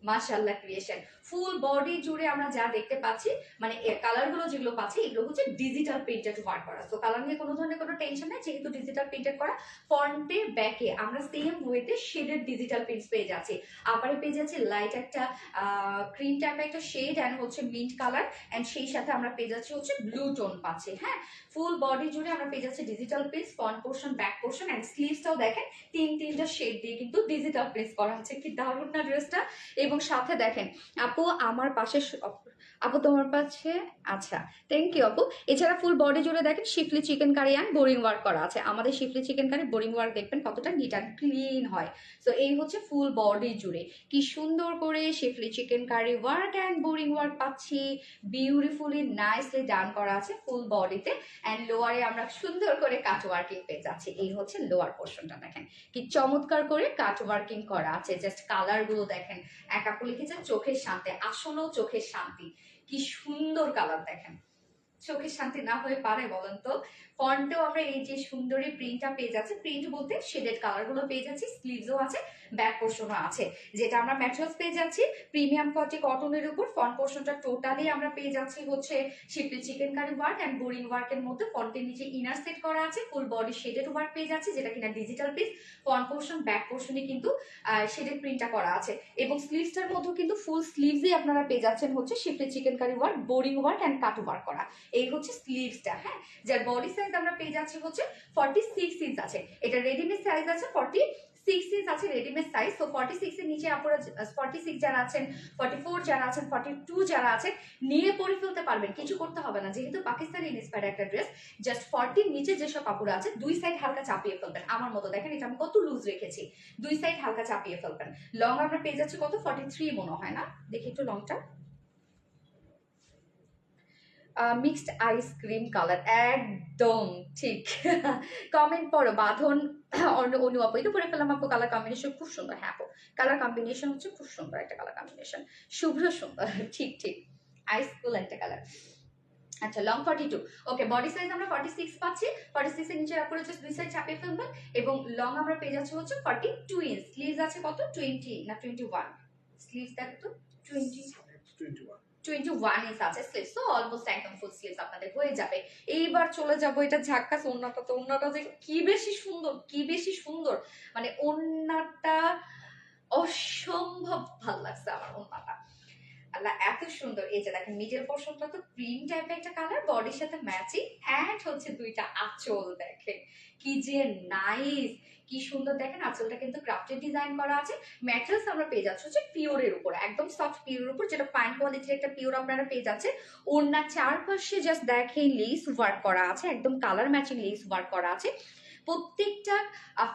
মাশাআল্লাহ ক্রিয়েশন। ফুল বডি জুড়ে আমরা যা দেখতে পাচ্ছি, মানে কালার গুলো যেগুলো পাচ্ছি এগুলো হচ্ছে ডিজিটাল প্রিন্টেড ওয়ার্ক করা। তো কালার নিয়ে কোনো ধরনের কোনো টেনশন নেই, যেহেতু ডিজিটাল প্রিন্টেড করা। ফ্রন্টে ব্যাকে আমরা সেম ওয়েতে শেডেড ডিজিটাল প্রিন্টস পেয়ে যাচ্ছি। আপারে পেয়ে যাচ্ছি লাইট একটা ক্রিম টাইপের একটা শেড এন্ড হচ্ছে মিন্ট কালার, এন্ড সেই সাথে আমরা পেয়ে যাচ্ছি হচ্ছে ব্লু টোন পাচ্ছি, হ্যাঁ। ফুল বডি জুড়ে আমরা পেয়ে যাচ্ছি digital prints, front portion, back portion and স্লিভসটাও দেখেন তিনটা শেড দিয়ে কিন্তু ডিজিটাল প্রিন্টস করা আছে। কি দারুণ না ড্রেসটা! এবং সাথে দেখেন আপু আমার পাশে আপু তোমার পাশে, আচ্ছা থ্যাংক ইউ আপু। এছাড়া ফুল বডি জুড়ে দেখেন schiffli chikankari and boring work করা আছে। আমাদের schiffli chikankari boring work দেখবেন কতটা নিট অ্যান্ড ক্লিন হয়। সো এই হচ্ছে ফুল বডি জুড়ে কি সুন্দর করে schiffli chikankari work and boring work পাচ্ছি, বিউটিফুলি নাইসলি ডান করা আছে ফুল বডিতে। অ্যান্ড লোয়ারে আমরা সুন্দর করে কাট ওয়ার্কিং পেয়ে যাচ্ছি। এই হচ্ছে লোয়ার পোর্শনটা দেখেন কি চমৎকার করে কাট ওয়ার্কিং করা আছে। জাস্ট কালার গুলো দেখেন, এক আপু লিখেছেন চোখের শান্তি, আসলেও চোখের শান্তি, কি সুন্দর কালার দেখেন, চোখের শান্তি না হয়ে পারে বলেন তো। ফন্টেও আমরা এই যে সুন্দরী প্রিন্টটা পেয়ে যাচ্ছে, প্রিন্ট বলতে শেডেড কালার গুলো পেয়ে যাচ্ছি, স্লিভসও আছে, ব্যাক পোর্শনও আছে, যেটা আমরা ম্যাটেরিয়ালস পেয়ে যাচ্ছি প্রিমিয়াম কোয়ালিটি কটনের উপর। ফন্ট পোর্শনটা টোটালি আমরা পেয়ে যাচ্ছি হচ্ছে schiffli chikankari work and boring ওয়ার্কের মধ্যে। ফন্টের নিচে ইনার সেট করা আছে, ফুল বডি শেডেড ওয়ার্ক পেয়ে যাচ্ছি, যেটা কিনা digital piece. Front portion back পোর্শনে কিন্তু শেডেড প্রিন্টটা করা আছে, এবং স্লিভসটার মধ্যেও কিন্তু ফুল স্লিভসই আপনারা পেয়ে যাচ্ছেন হচ্ছে schiffli chikankari work, boring work and cut work করা। এই হচ্ছে স্লিভসটা, হ্যাঁ, যার বডি সাইজ আমরা পেয়ে যাচ্ছি হচ্ছে 46 ইঞ্চ আছে। এটা রেডিমেড সাইজ আছে 46 ইঞ্চ আছে রেডিমেড সাইজ। তো 46 এর নিচে আপনারা 46 যারা আছেন, 44 যারা আছেন, 42 যারা আছেন নিয়ে পরে ফেলতে পারবেন, কিছু করতে হবে না, যেহেতু পাকিস্তানি ইন্সপায়ার্ড একটা ড্রেস। জাস্ট 40 নিচে যেসব কাপড় আছে দুই সাইড হালকা চাপিয়ে ফেলবেন, আমার মতো দেখেন এটা আমি কত লুজ রেখেছি, দুই সাইড হালকা চাপিয়ে ফেলবেন। লং আমরা পেয়ে যাচ্ছি কত 43 মনে হয় না, দেখি একটু লংটা। মিক্সড আইসক্রিম কালার, একদম ঠিক। কমেন্ট পড়ো বাঁধন অনু আপু, এটা পরে ফেলাম আপু, কালার কম্বিনেশন খুব সুন্দর। হ্যাঁ আপু কালার কম্বিনেশন হচ্ছে খুব সুন্দর একটা কালার কম্বিনেশন, শুভ্র সুন্দর, ঠিক ঠিক আইসকুল একটা কালার। আচ্ছা লং 42, ওকে বডি সাইজ আমরা 46 পাচ্ছি, 46 এর নিচে আপনারা জাস্ট দুই সাইড চাপিয়ে ফেলবেন, এবং লং আমরা পেয়ে যাচ্ছি হচ্ছে 42 ইঞ্চ। স্লিভস আছে কত 20 না 21, স্লিভস দেখো তো 21 ইঞ্চ আছে স্লিভস, তো অলমোস্ট একদম ফুল স্লিভস আপনাদের হয়ে যাবে। এইবার চলে যাবো এটা ঝাক্কাস ওন্নাটা, তো ওন্নাটা যে কি বেশি সুন্দর, কি বেশি সুন্দর, মানে ওন্নাটা অসম্ভব ভালো লাগছে আমার ওন্নাটা, আল্লাহ এত সুন্দর। এই যে দেখেন মিডল পোর্শনটা তো ক্রিম টাইপের একটা কালার, বডির সাথে ম্যাচিং, এন্ড হচ্ছে দুইটা আঁচল দেখেন কি যে নাইস, কি সুন্দর দেখেন। আঁচলটা কিন্তু ক্রাফটেড ডিজাইন করা আছে। ম্যাটেরিয়ালস আমরা পেয়ে যাচ্ছি হচ্ছে পিওরের উপর, একদম সফট পিওরের উপর, যেটা ফাইন কোয়ালিটির একটা পিওর আপনারা পেয়ে যাচ্ছে। ওড়নার চারপাশে জাস্ট দেখেন লেস ওয়ার্ক করা আছে, একদম কালার ম্যাচিং লেস ওয়ার্ক করা আছে। প্রত্যেকটা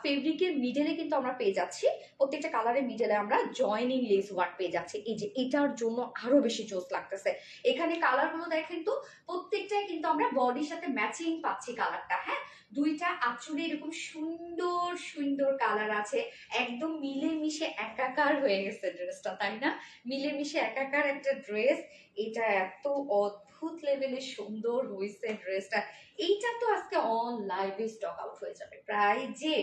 ফেব্রিকের মিডলে কিন্তু আমরা পেয়ে যাচ্ছি, প্রত্যেকটা কালারের মিডলে আমরা জয়নিং লেস ওয়ার্ক পেয়ে যাচ্ছি। এই যে এটার জন্য আরো বেশি জোস লাগতেছে। এখানে কালারগুলো দেখেন তো, প্রত্যেকটাই কিন্তু আমরা বডির সাথে ম্যাচিং পাচ্ছি কালারটা। হ্যাঁ, দুইটা আঁচলে এরকম সুন্দর সুন্দর কালার আছে, একদম মিলেমিশে একাকার হয়ে গেছে ড্রেসটা, তাই না? মিলেমিশে একাকার একটা ড্রেস, এটা এত অদ্ভুত লেভেলের সুন্দর হয়েছে ড্রেসটা। এইটা তো আজকে অন লাইভে স্টক আউট হয়ে যাবে প্রায়, যে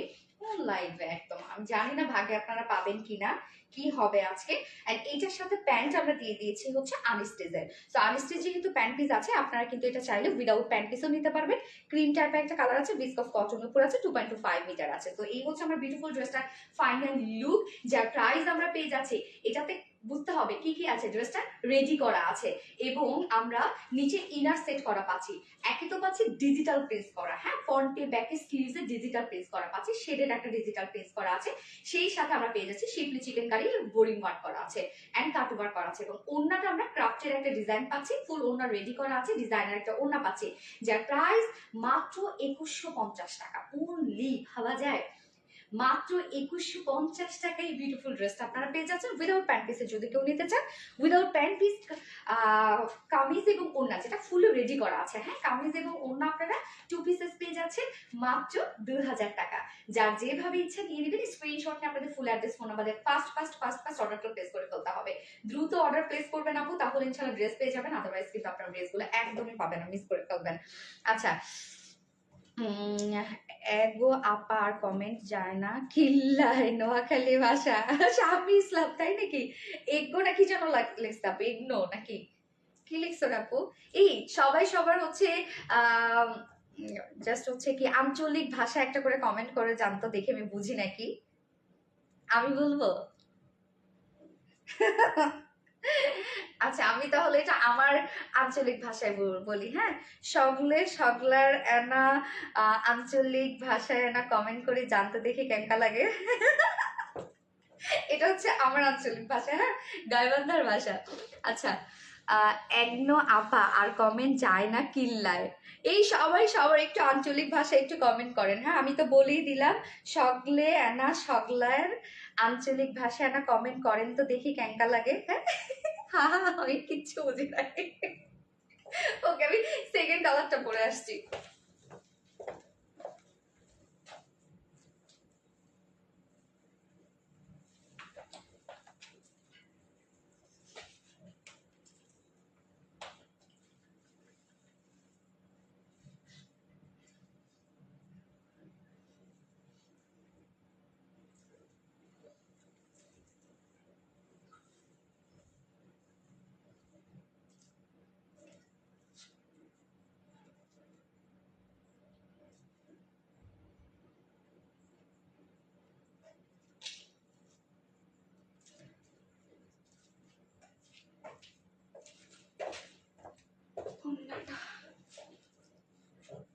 অন লাইভে একদম, আমি জানি না ভাগে আপনারা পাবেন কিনা, কি হবে আজকে। এন্ড এইটার সাথে প্যান্ট আমরা দিয়ে দিয়েছি হচ্ছে আনস্টিচের। সো আনস্টিচ যেহেতু প্যান্ট পিস আছে, আপনারা কিন্তু এটা চাইলে উইদাউট প্যান্ট পিসও নিতে পারবেন। ক্রিম টাইপের একটা কালার আছে, বিস্কস কটন উপর আছে, 2.25 মিটার আছে। তো এই হচ্ছে আমার বিউটিফুল ড্রেসটার ফাইনাল লুক, যার প্রাইস আমরা পেয়ে যাচ্ছি। এটাতে বুঝতে হবে কি কি আছে, ড্রেসটা রেডি করা আছে, এবং আমরা নিচে ইনার সেট করা পাচ্ছি। একই তো পাচ্ছি ডিজিটাল প্রিন্ট করা, হ্যাঁ, ফ্রন্টে ব্যাকে স্লিভসে ডিজিটাল প্রিন্ট করা পাচ্ছি, শেডের একটা ডিজিটাল প্রিন্ট করা আছে। সেই সাথে আমরা পেয়ে যাচ্ছি schiffli chikankari boring work করা আছে, এন্ড কাট ওয়ার্ক করা আছে, এবং ওড়নাটা আমরা ক্রাফটের একটা ডিজাইন পাচ্ছি, ফুল ওড়না রেডি করা আছে, ডিজাইনার একটা ওড়না পাচ্ছি, যার প্রাইস মাত্র 2150 টাকা অনলি। ভাবা যায়, মাত্র 2150 টাকায় বিউটিফুল ড্রেসটা আপনারা পেয়ে যাচ্ছেন উইদাউট প্যান্ট পিসে। যদি কেউ নিতে চান উইদাউট প্যান্ট পিস, কামিজ এবং ওড়না যেটা ফুল রেডি করা আছে, হ্যাঁ, কামিজ এবং ওড়না আপনারা 2 পিসেস পেয়ে যাচ্ছেন মাত্র 2000 টাকা। যার যেভাবে ইচ্ছা নিয়ে নেবেন, স্ক্রিনশট নিয়ে আপনাদের full address phone number fast অর্ডারটা প্লেস করে ফেলতে হবে। দ্রুত অর্ডার প্লেস করবেন আপু, তাহলে ইনশাআল্লাহ ড্রেস পেয়ে যাবেন, আদারওয়াইজ কিন্তু আপনারা ড্রেসগুলো একদমই পাবেন না, মিস করে ফেলবেন। আচ্ছা, এগো আপা আর কমেন্ট যায় না, কিল্লায় নোয়াখালী ভাষা, স্বামী ইসলাম তাই নাকি? এগো নাকি যেন লিখছে আপু, এগনো নাকি কি লিখছো আপু? এই সবাই সবার হচ্ছে জাস্ট হচ্ছে কি আঞ্চলিক ভাষা একটা করে কমেন্ট করে জানতো, দেখে আমি বুঝি নাকি, আমি বলবো। আচ্ছা আমি তাহলে এটা আমার আঞ্চলিক ভাষায় বলি, হ্যাঁ, সগলার এনা আঞ্চলিক ভাষায় এনা কমেন্ট করে জানতে দেখি কেমন লাগে। এটা হচ্ছে আমার আঞ্চলিক ভাষা, হ্যাঁ, গাইবান্ধার ভাষা। আচ্ছা, একনো আপা আর কমেন্ট যায় না কিল্লায়। এই সবাই সবার একটু আঞ্চলিক ভাষা একটু কমেন্ট করেন, হ্যাঁ, আমি তো বলেই দিলাম সগলে এনা সগলার আঞ্চলিক ভাষা এনা কমেন্ট করেন তো দেখি কেঙ্কা লাগে, হ্যাঁ। আমি কিচ্ছু বুঝি না। ওকে, আমি সেকেন্ড কালারটা পরে আসছি।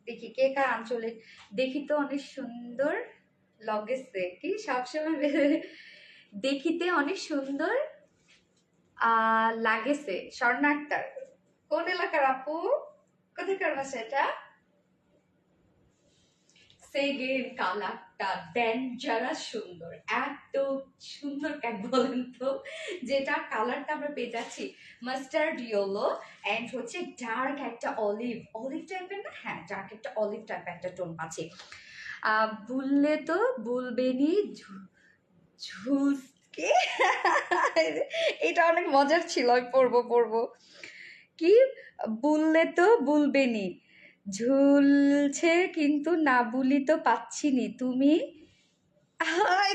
দেখি কে কার আঞ্চলিক, দেখি তো অনেক সুন্দর লগেছে কি সবসময় দেখিতে অনেক সুন্দর লাগেছে। স্বর্ণা আক্তার কোন এলাকার আপু, কোথাকার ভাষা এটা? সেকেন্ড কালারটা ডেঞ্জারাস সুন্দর, এত সুন্দর কেন বলেন তো, যেটা কালারটা আমরা পেয়ে যাচ্ছি মাস্টার্ড ইয়েলো এন্ড হচ্ছে ডার্ক একটা অলিভ অলিভ টাইপের না, হ্যাঁ ডার্ক একটা অলিভ টাইপের একটা টোন পাচ্ছি। বললে তো বলবেনি ঝুঁসকে। এটা অনেক মজার ছিল, আমি পড়বো কি, বললে তো বলবেনি ঝুলছে কিন্তু না বুলি তো পাচ্ছিনি তুমি।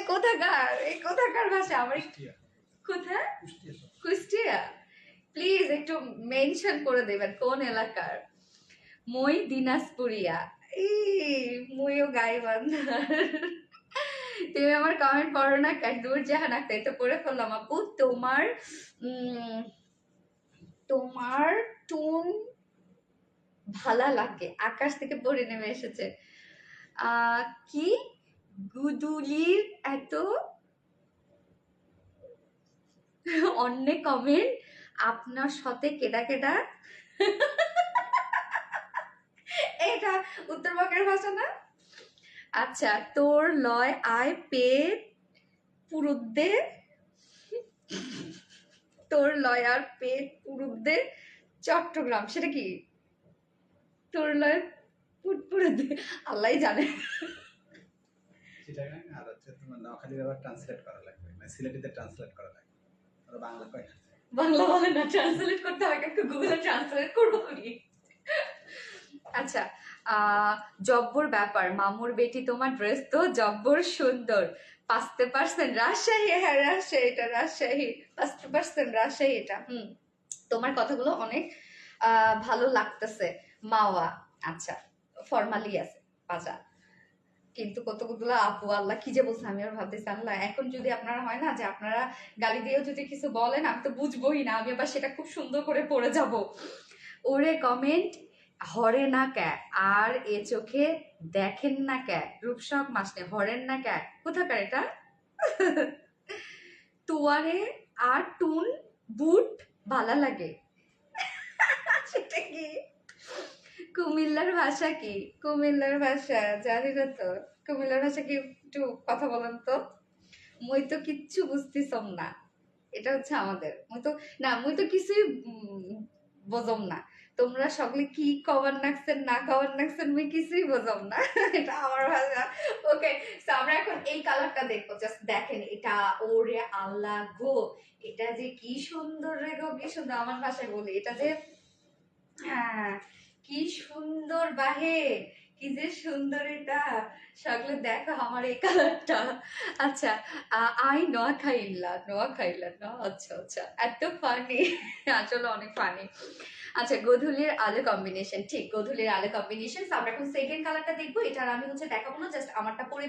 কোথাকার, এই কোথাকার ভাষা আমার, কোথায়? কুষ্টিয়া। প্লিজ একটু মেনশন করে দেবেন কোন এলাকার। মই দিনাজপুরিয়া, মইও গাইবান্ধার। তুমি আমার কমেন্ট পড়ো না কেন, দূর জাহান আক্তার, এটা পড়ে ফেললাম আপু। তোমার তোমার টুন ভালা লাগে, আকাশ থেকে পড়ে নেমে এসেছে। কি গুদুলির এত অন্য কমেন্ট আপনার সাথে কেডা কেডা। এটা উত্তরবঙ্গের ভাষা না? আচ্ছা, তোর লয় আয় পেট পুরুদ্দে, তোর লয় আর পেট পুরুদ্দে চট্টগ্রাম, সেটা কি? তোর লয় পুরুদ্দে, আল্লাহ জানে। আর হচ্ছে তোমার নোয়াখালীর আবার ট্রান্সলেট করা লাগবে, মানে সিলেটিতে ট্রান্সলেট করা লাগবে, আর বাংলা কয় না, বাংলা বলে না, ট্রান্সলেট করতে হবে, একটু গুগলে ট্রান্সলেট করবো আমি। আচ্ছা, জব্বর ব্যাপার, মামুর বেটি তোমার ড্রেস তো জব্বর সুন্দর, 5% রাজশাহী, হ্যাঁ রাজশাহী, এটা রাজশাহী, 5% রাজশাহী এটা। তোমার কথাগুলো অনেক ভালো লাগতেছে মাওয়া। আচ্ছা, ফর্মালি আছে বাজা, কিন্তু কতগুলো আপু, আল্লাহ কি যে বলছে, আমি আর ভাবতেছি আল্লাহ, এখন যদি আপনারা হয় না যে আপনারা গালি দিয়েও যদি কিছু বলেন আমি তো বুঝবোই না, আমি আবার সেটা খুব সুন্দর করে পড়ে যাব। ওরে কমেন্ট হরে না ক্যা আর এ চোখে দেখেন না ক্যা, রূপসক মাসনে হরেন না ক্যা, কোথাকার এটা? তুয়ারে আর টুন বুট ভালা লাগে, সেটা কি? কুমিল্লার ভাষা কি? কুমিল্লার ভাষা জানি না তো, কুমিল্লার ভাষা কি একটু কথা বলেন তো। মুই তো কিচ্ছু বুঝতেছম না, এটা হচ্ছে আমাদের, মুই তো কিছুই বোঝম না, তোমরা সকলে কি কভার নাকছেন না কভার নাকছেন মুই কিছুই বোঝম না। এটা আমার ভাষা। ওকে, তো আমরা এখন এই কালারটা দেখবো, জাস্ট দেখেন এটা, ওরে আল্লাহ গো, এটা যে কি সুন্দর রে গো, কি সুন্দর, আমার ভাষায় বলি এটা যে, হ্যাঁ কি সুন্দর বাহে, কি যে সুন্দর এটা, সকলে দেখো আমার এই কালারটা। আচ্ছা, নোয়াখাইলা না, আচ্ছা আচ্ছা, এত ফানি, আসলে অনেক ফানি। আচ্ছা, গোধূলির আলো কম্বিনেশন, ঠিক গোধূলির আলো কম্বিনেশন। আমরা এখন সেকেন্ড কালারটা দেখবো, এটার আমি হচ্ছে দেখাবো না, জাস্ট আমারটা পরে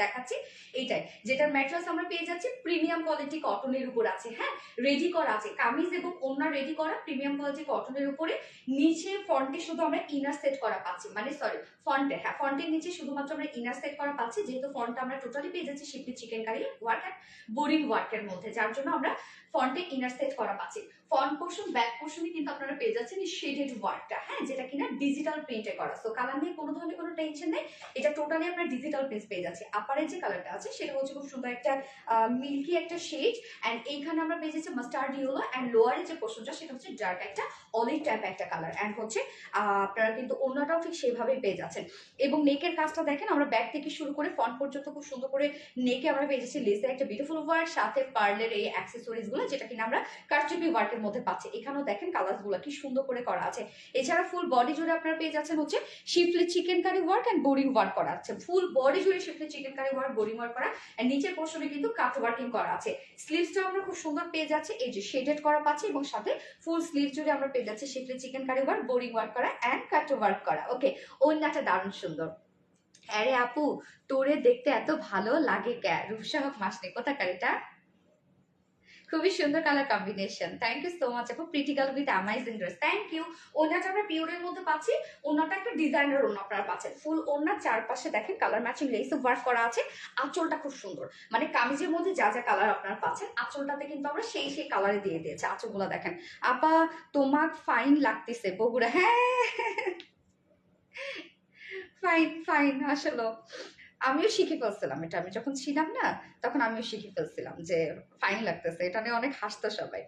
দেখাচ্ছি। এইটাই, যেটার ম্যাটেরিয়ালস আমরা পেয়ে যাচ্ছি প্রিমিয়াম কোয়ালিটি কটনের উপর আছে, হ্যাঁ রেডি করা আছে, কামিজ এবং ওড়না রেডি করা প্রিমিয়াম কোয়ালিটি কটনের উপরে, নিচে ফ্রন্টে শুধু আমরা ইনার সেট করা পাচ্ছি, মানে সরি ফন্টে, হ্যাঁ ফন্টের নিচে শুধুমাত্র আমরা ইনার সেট করা পাচ্ছি, যেহেতু ফন্ট আমরা টোটালি পেয়ে যাচ্ছি schiffli chikankari work and boring ওয়ার্কের মধ্যে, যার জন্য আমরা ফন্টে ইনার সেট করা পাচ্ছি। ফ্রন্ট পোর্শন ব্যাক পোর্শনে কিন্তু আপনারা পেয়ে যাচ্ছেন এই শেডেড ওয়ার্কটা, হ্যাঁ যেটা কিনা ডিজিটাল প্রিন্টে করা। সো কালার নিয়ে কোনো ধরনের কোনো টেনশন নেই, এটা টোটালি আপনার ডিজিটাল প্রিন্ট পেয়ে যাচ্ছে। আপারের যে কালারটা আছে সেটা হচ্ছে খুব সুন্দর একটা মিল্কি একটা শেড, এন্ড এইখানে আমরা পেয়ে যাচ্ছি মাস্টার্ড ইয়েলো, এন্ড লোয়ারের যে পোর্শনটা সেটা হচ্ছে ডার্ক একটা অলিভ টাইপ একটা কালার, এন্ড হচ্ছে আপনারা কিন্তু অন্যটাও ঠিক সেভাবেই পেয়ে যাচ্ছেন। এবং নেকের কাজটা দেখেন, আমরা ব্যাক থেকে শুরু করে ফ্রন্ট পর্যন্ত খুব সুন্দর করে নেকে আমরা পেয়ে যাচ্ছি লেসের একটা বিউটিফুল ওয়ার্ক, সাথে পার্লের এই অ্যাক্সেসরিজ গুলো যেটা কিনা আমরা কারচুপি ওয়ার্কের মধ্যে পাচ্ছি। এখানেও দেখেন কালার গুলো কি সুন্দর করে করা আছে। এছাড়া ফুল বডি জুড়ে আপনারা পেয়ে যাচ্ছেন হচ্ছে schiffli chikankari work and boring work করা আছে। ফুল বডি জুড়ে schiffli chikankari work, boring work করা, এন্ড নিচের পোর্শনে কিন্তু কাট ওয়ার্কিং করা আছে। স্লিভসটা আমরা খুব সুন্দর পেয়ে যাচ্ছি, এই যে শেডেড করা পাচ্ছি, এবং সাথে ফুল স্লিভ জুড়ে আমরা পেয়ে যাচ্ছি schiffli chikankari work, boring work করা এন্ড কাট ওয়ার্ক করা। ওকে, ওইনাটা দারুণ সুন্দর। আরে আপু তোরে দেখতে এত ভালো লাগে কে? রূপসা হক মাসনি কোথাকার এটা? খুবই সুন্দর colour combination, thank you so much আপু। Pretty girl with amazing dress, thank you. ওনাটা আমরা পিওরের মধ্যে পাচ্ছি, ওনাটা একটা ডিজাইনার ওনা আপনারা পাচ্ছেন। ফুল ওনার চারপাশে দেখেন কালার ম্যাচিং লেস ওয়ার্ক করা আছে। আঁচলটা খুব সুন্দর, মানে কামিজের মধ্যে যা যা কালার আপনারা পাচ্ছেন আঁচলটাতে কিন্তু আমরা সেই সেই কালারে দিয়ে দিয়েছি। আঁচলগুলো দেখেন। আপা তোমাক ফাইন লাগতেছে বগুড়া, হ্যাঁ ফাইন ফাইন। আসলে আমিও শিখে ফেলছিলাম এটা, আমি যখন ছিলাম না তখন আমিও শিখে ফেলছিলাম যে ফাইন লাগতেছে, এটা নিয়ে অনেক হাসতো সবাই।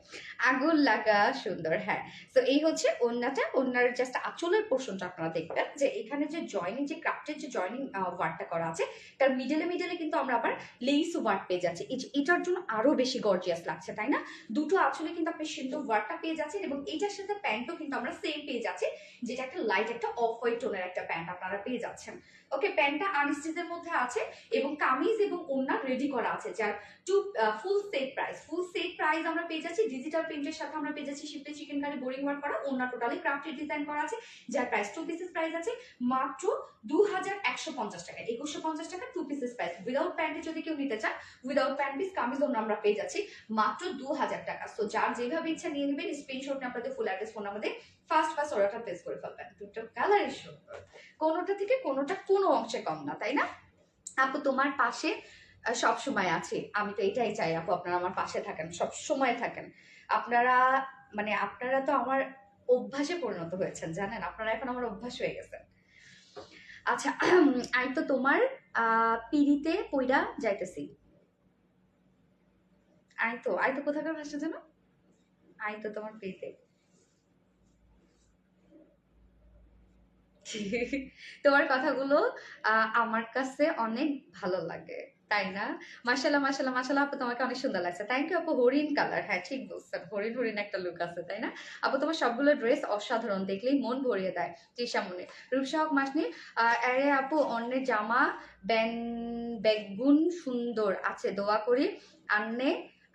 আগুন লাগা সুন্দর, হ্যাঁ। তো এই হচ্ছে ওন্নাটা, ওন্নার জাস্ট আঁচলের পোর্শনটা আপনারা দেখবেন যে এখানে যে জয়নিং, যে ক্রাফটের যে জয়নিং ওয়ার্কটা করা আছে, তার মিডলে মিডলে কিন্তু আমরা আবার লেস ওয়ার্ক পেয়ে যাচ্ছি। এটার জন্য আরো বেশি গর্জিয়াস লাগছে, তাই না? দুটো আঁচলে কিন্তু আপনি সুন্দর ওয়ার্কটা পেয়ে যাচ্ছেন, এবং এইটার সাথে প্যান্টও কিন্তু আমরা সেম পেয়ে যাচ্ছি, যেটা একটা লাইট একটা অফ হোয়াইট টোনের একটা প্যান্ট আপনারা পেয়ে যাচ্ছেন। ওকে, প্যান্টটা আনস্টিচের মধ্যে আছে, এবং কামিজ এবং ওড়না রেডি করা আছে, যার ফুল সেট প্রাইস, ফুল সেট প্রাইস আমরা পেয়ে যাচ্ছি ডিজিটাল প্রিন্টের সাথে আমরা পেয়ে যাচ্ছি schiffli chikankari boring work করা, ওড়না টোটালি ক্রাফটেড ডিজাইন করা আছে, যার প্রাইস 2 পিসেস প্রাইস আছে মাত্র 2150 টাকা। 2150 টাকা 2 পিসেস প্রাইস। উইদাউট প্যান্টে যদি কেউ নিতে চান, উইদাউট প্যান্ট পিস কামিজ ওড়না আমরা পেয়ে যাচ্ছি মাত্র 2000 টাকা। সো যার যেভাবে ইচ্ছা নিয়ে নেবেন, স্ক্রিনশট নিয়ে আপনাদের full address phone number first অর্ডারটা প্লেস করে ফেলবেন। দুটো কালারই সুন্দর, কোনোটা থেকে কোনোটা কোনো অংশে কম না, তাই না? আপু তোমার পাশে সব সময় আছি, আমি তো এটাই চাই আপু, আপনারা আমার পাশে থাকেন, সব সময় থাকেন। আপনারা মানে আপনারা তো আমার অভ্যাসে পরিণত হয়েছেন, জানেন, আপনারা এখন আমার অভ্যাস হয়ে গেছেন। আচ্ছা, আমি তো তোমার পিড়িতে পইরা যাইতেছি। আই তো কোথাকার ভাষা যেন? আই তো তোমার পিড়িতে। তোমার কথাগুলো আমার কাছে অনেক ভালো লাগে, তাই না? মাশাল্লাহ মাশাল্লাহ মাশাল্লাহ আপু, তোমাকে অনেক সুন্দর লাগছে, থ্যাংক ইউ আপু। হরিণ কালার, হ্যাঁ ঠিক বলছেন, হরিণ হরিণ একটা লুক আছে, তাই না আপু? তোমার সবগুলো ড্রেস অসাধারণ, দেখলেই মন ভরিয়ে দেয়। তৃষামণি, রূপসাহক মাসনি, আরে আপু অন্যের জামা বেগুন সুন্দর আছে, দোয়া করি আন্নে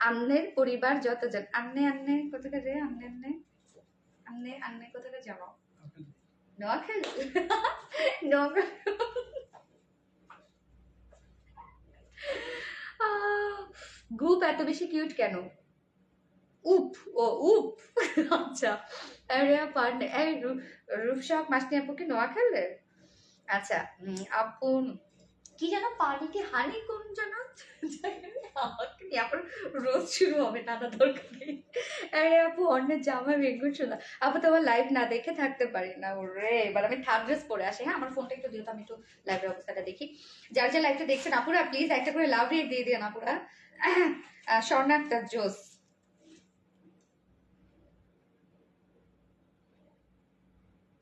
আন্নের পরিবার যতজন। আন্নে আন্নে কোথাকার রে? আন্নে আন্নে আন্নে আন্নে কোথাকার জামা? নোয়াখালী। নোয়াখালী। গ্রুপ এত বেশি কিউট কেন? উপ, ও উপ, আচ্ছা। আরে পারনে এই রূপসাহক মাসনি আপু কি নোয়াখালী? আচ্ছা, আপু কি যেন পানিকে হানি কোন যেন, আমাকে নিয়ে আবার রোজ শুরু হবে, নানা দরকার নেই। আরে আপু অন্যের জামা বেগুন শোনা, আপু তোমার লাইভ না দেখে থাকতে পারি না। ওরে এবার আমি থার্ড ড্রেস পরে আসি, হ্যাঁ আমার ফোনটা একটু দিও তো, আমি একটু লাইভের অবস্থাটা দেখি। যার যে লাইভটা দেখছেন আপুরা প্লিজ একটা করে লাভ রেট দিয়ে দিন আপুরা। স্বর্ণাক্তা জোস,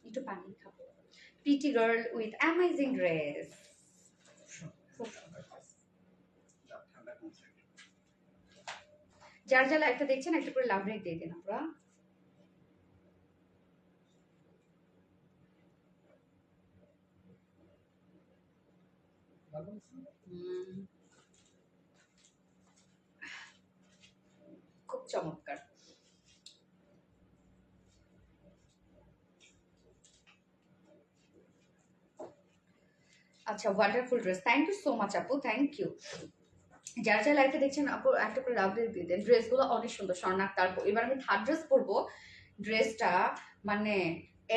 একটু পানি খাবো। Pretty girl with amazing dress, যার যা লাইভটা দেখছেন একটা করে লাভ রেট দিয়ে দিন আপুরা। খুব চমৎকার। আচ্ছা, wonderful dress, thank you so much আপু, থ্যাংক ইউ। যার যা লাইফে দেখছেন আপু একটা করে লাভ দিয়ে দেন। ড্রেসগুলো অনেক সুন্দর, স্বর্ণাক। তারপর এবার আমি থার্ড ড্রেস পরবো, ড্রেসটা মানে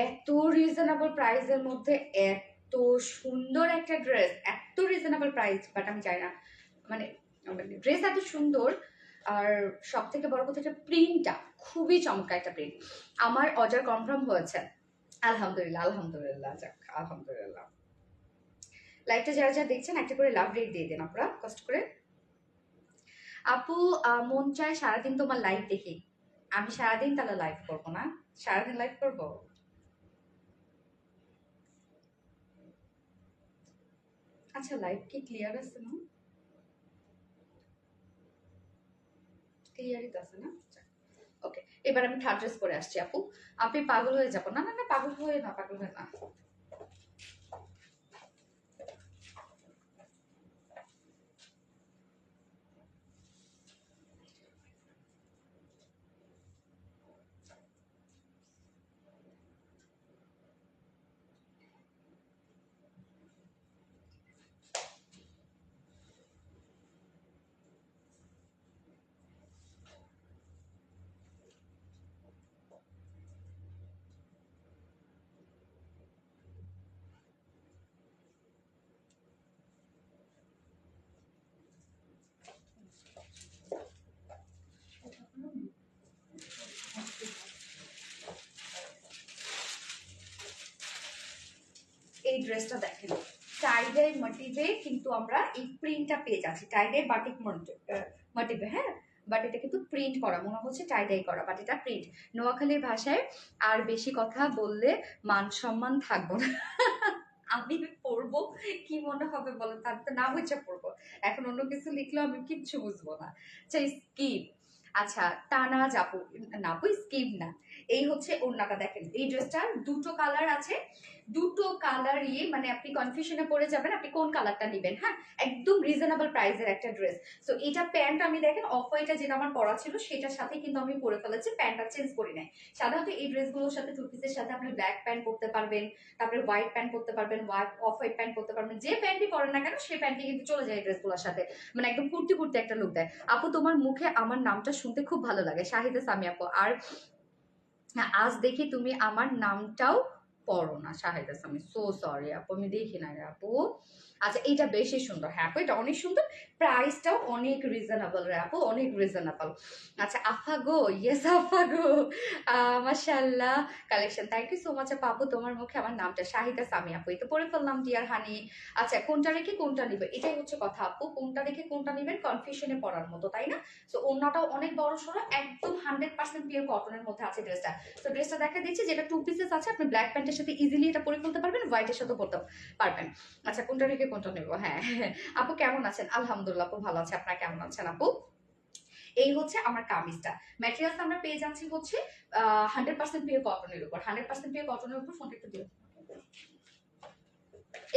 এত রিজনেবল প্রাইসের মধ্যে এত এত সুন্দর একটা ড্রেস, এত রিজনেবল প্রাইস, বাট আমি জানি না মানে ড্রেস এত সুন্দর। আর সব থেকে বড় কথা, এটা প্রিন্টটা খুবই চমৎকার একটা প্রিন্ট। আমার অর্ডার কনফার্ম হয়েছে, আলহামদুলিল্লাহ আলহামদুলিল্লাহ, যাক আলহামদুলিল্লাহ। লাইভটা যারা যারা দেখছেন একটা করে লাভ রেট দিয়ে দেন আপনারা কষ্ট করে। আপু মন চায় সারাদিন তোমার লাইভ দেখি। আমি সারাদিন তাহলে লাইভ করবো না, সারাদিন লাইভ করবো। আচ্ছা লাইভ কি ক্লিয়ার আছে না? ক্লিয়ারই তো আছে না? ওকে, এবার আমি থার্ড ড্রেস পরে আসছি আপু। আপনি পাগল হয়ে যাবো। না না না, পাগল হয়ে না, পাগল হয়ে না। এই ড্রেসটা দেখেন, টাইডাই মোটিভে কিন্তু আমরা এই প্রিন্টটা পেয়ে যাচ্ছি, টাইডাই বাটিক মোটিভে, হ্যাঁ। বাট এটা কিন্তু প্রিন্ট করা, মনে হচ্ছে টাইডাই করা, বাট এটা প্রিন্ট। নোয়াখালীর ভাষায় আর বেশি কথা বললে মান সম্মান থাকবো না। আমি পড়বো কি মনে হবে বলো, তার তো না হচ্ছে পড়বো, এখন অন্য কিছু লিখলেও আমি কিচ্ছু বুঝবো না। আচ্ছা স্কিপ, আচ্ছা টানা যাবো না আপু, স্কিপ না। এই হচ্ছে ওড়নাটা দেখেন, এই ড্রেসটার দুটো কালার আছে, দুটো কালারই মানে আপনি কনফিউশনে পড়ে যাবেন আপনি কোন কালারটা নেবেন, হ্যাঁ। একদম রিজনেবল প্রাইসের একটা ড্রেস। সো এটা প্যান্ট আমি দেখেন অফ হোয়াইটটা যেটা আমার পরা ছিল সেটার সাথে কিন্তু আমি পরে ফেলেছি, প্যান্টটা চেঞ্জ করি নাই। সাধারণত এই ড্রেসগুলোর সাথে টু পিসের সাথে আপনি ব্ল্যাক প্যান্ট পরতে পারবেন, তারপরে হোয়াইট প্যান্ট পরতে পারবেন, অফ হোয়াইট প্যান্ট পরতে পারবেন, যে প্যান্টই পরেন না কেন সেই প্যান্টই কিন্তু চলে যায় এই ড্রেসগুলোর সাথে, মানে একদম কুর্তি কুর্তি একটা লুক দেয়। আপু তোমার মুখে আমার নামটা শুনতে খুব ভালো লাগে, শাহিদা সামি আপু। আর আজ দেখি তুমি আমার নামটাও পড়ো না, শাহিদা সামি, সো সরি আপু, আমি দেখি না রে আপু। আচ্ছা এটা বেশি সুন্দর, হ্যাঁ আপু এটা অনেক সুন্দর, প্রাইসটাও অনেক রিজনেবল রে আপু, অনেক রিজনেবল। আচ্ছা আফাগো, ইয়েস আফাগো, মাশাআল্লাহ collection, thank you so much আপু। আপু তোমার মুখে আমার নামটা, শাহিদা সামি আপু, এই তো পড়ে ফেললাম ডিয়ার হানি। আচ্ছা কোনটা রেখে কোনটা নিবে, এটাই হচ্ছে কথা আপু, কোনটা রেখে কোনটা নিবেন কনফিউশনে পড়ার মতো, তাই না? সো ওড়নাটাও অনেক বড় সড়ো, একদম 100% পিওর কটনের মধ্যে আছে ড্রেসটা। তো ড্রেসটা দেখা দিচ্ছি, যেটা টু পিসেস আছে, আপনি ব্ল্যাক প্যান্টের সাথে ইজিলি এটা পরে ফেলতে পারবেন, হোয়াইটের সাথে পরতে পারবেন। আচ্ছা কোনটা রেখে কোনটা নেবো, হ্যাঁ। আপু কেমন আছেন? আলহামদুলিল্লাহ আপু ভালো আছে, আপনারা কেমন আছেন আপু? এই হচ্ছে আমার কামিজটা, ম্যাটেরিয়ালস আমরা পেয়ে যাচ্ছি হচ্ছে 100% পিওর কটনের উপর, 100% পিওর কটনের উপর। ফোনটা একটু দিও।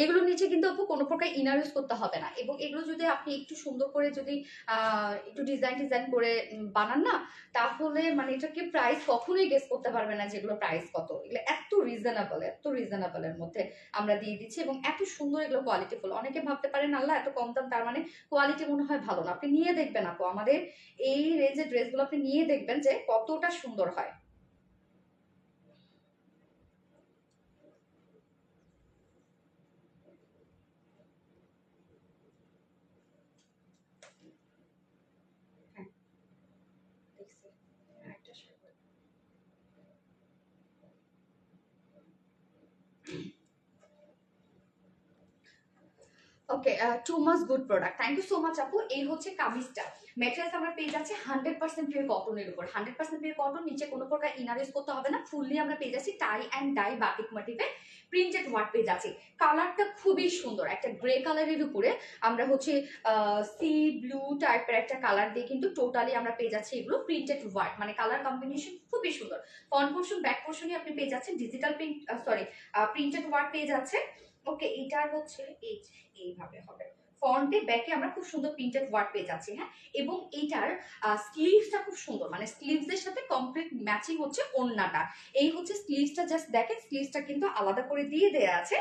এগুলোর নিচে কিন্তু আপু কোনো প্রকার ইনার ইউজ করতে হবে না, এবং এগুলো যদি আপনি একটু সুন্দর করে যদি একটু ডিজাইন করে বানান না, তাহলে মানে এটাকে প্রাইস কখনোই গেস করতে পারবে না যেগুলো প্রাইস কত। এগুলো এত রিজনেবল, এত রিজনেবলের মধ্যে আমরা দিয়ে দিচ্ছি, এবং এত সুন্দর এগুলো কোয়ালিটিফুল। অনেকে ভাবতে পারেন আল্লাহ এত কম দাম, তার মানে কোয়ালিটি মনে হয় ভালো না। আপনি নিয়ে দেখবেন আপু, আমাদের এই রেঞ্জের ড্রেসগুলো আপনি নিয়ে দেখবেন যে কতটা সুন্দর হয়। হ্যাঁ দেখছি, একটা okay, too much good product, thank you so much আপু। এই হচ্ছে কামিজটা, ম্যাটেরিয়ালস আমরা পেয়ে যাচ্ছি 100% পিওর কটনের উপর, 100% পিওর কটন, নিচে কোনো প্রকার ইনার ইউজ করতে হবে না, ফুললি আমরা পেয়ে যাচ্ছি টাই অ্যান্ড ডাই বাটিক মোটিভে প্রিন্টেড ওয়ার্ক পেয়ে যাচ্ছি। কালারটা খুবই সুন্দর, একটা গ্রে কালারের উপরে আমরা হচ্ছে সি ব্লু টাইপের একটা কালার দিয়ে কিন্তু টোটালি আমরা পেয়ে যাচ্ছি এগুলো প্রিন্টেড ওয়ার্ক, মানে কালার কম্বিনেশন খুবই সুন্দর। ফ্রন্ট পোর্শন ব্যাক পোর্শনই আপনি পেয়ে যাচ্ছেন digital print, sorry printed work পেয়ে যাচ্ছে। ওকে এটার হচ্ছে এইভাবে হবে, ফ্রন্টে ব্যাকে আমরা খুব সুন্দর প্রিন্টেড ওয়ার্ক পেয়ে যাচ্ছি, হ্যাঁ। এবং এইটার স্লিভসটা খুব সুন্দর, মানে স্লিভসের সাথে কমপ্লিট ম্যাচিং হচ্ছে ওড়নাটা। এই হচ্ছে স্লিভসটা, জাস্ট দেখেন স্লিভসটা কিন্তু আলাদা করে দিয়ে দেয়া আছে,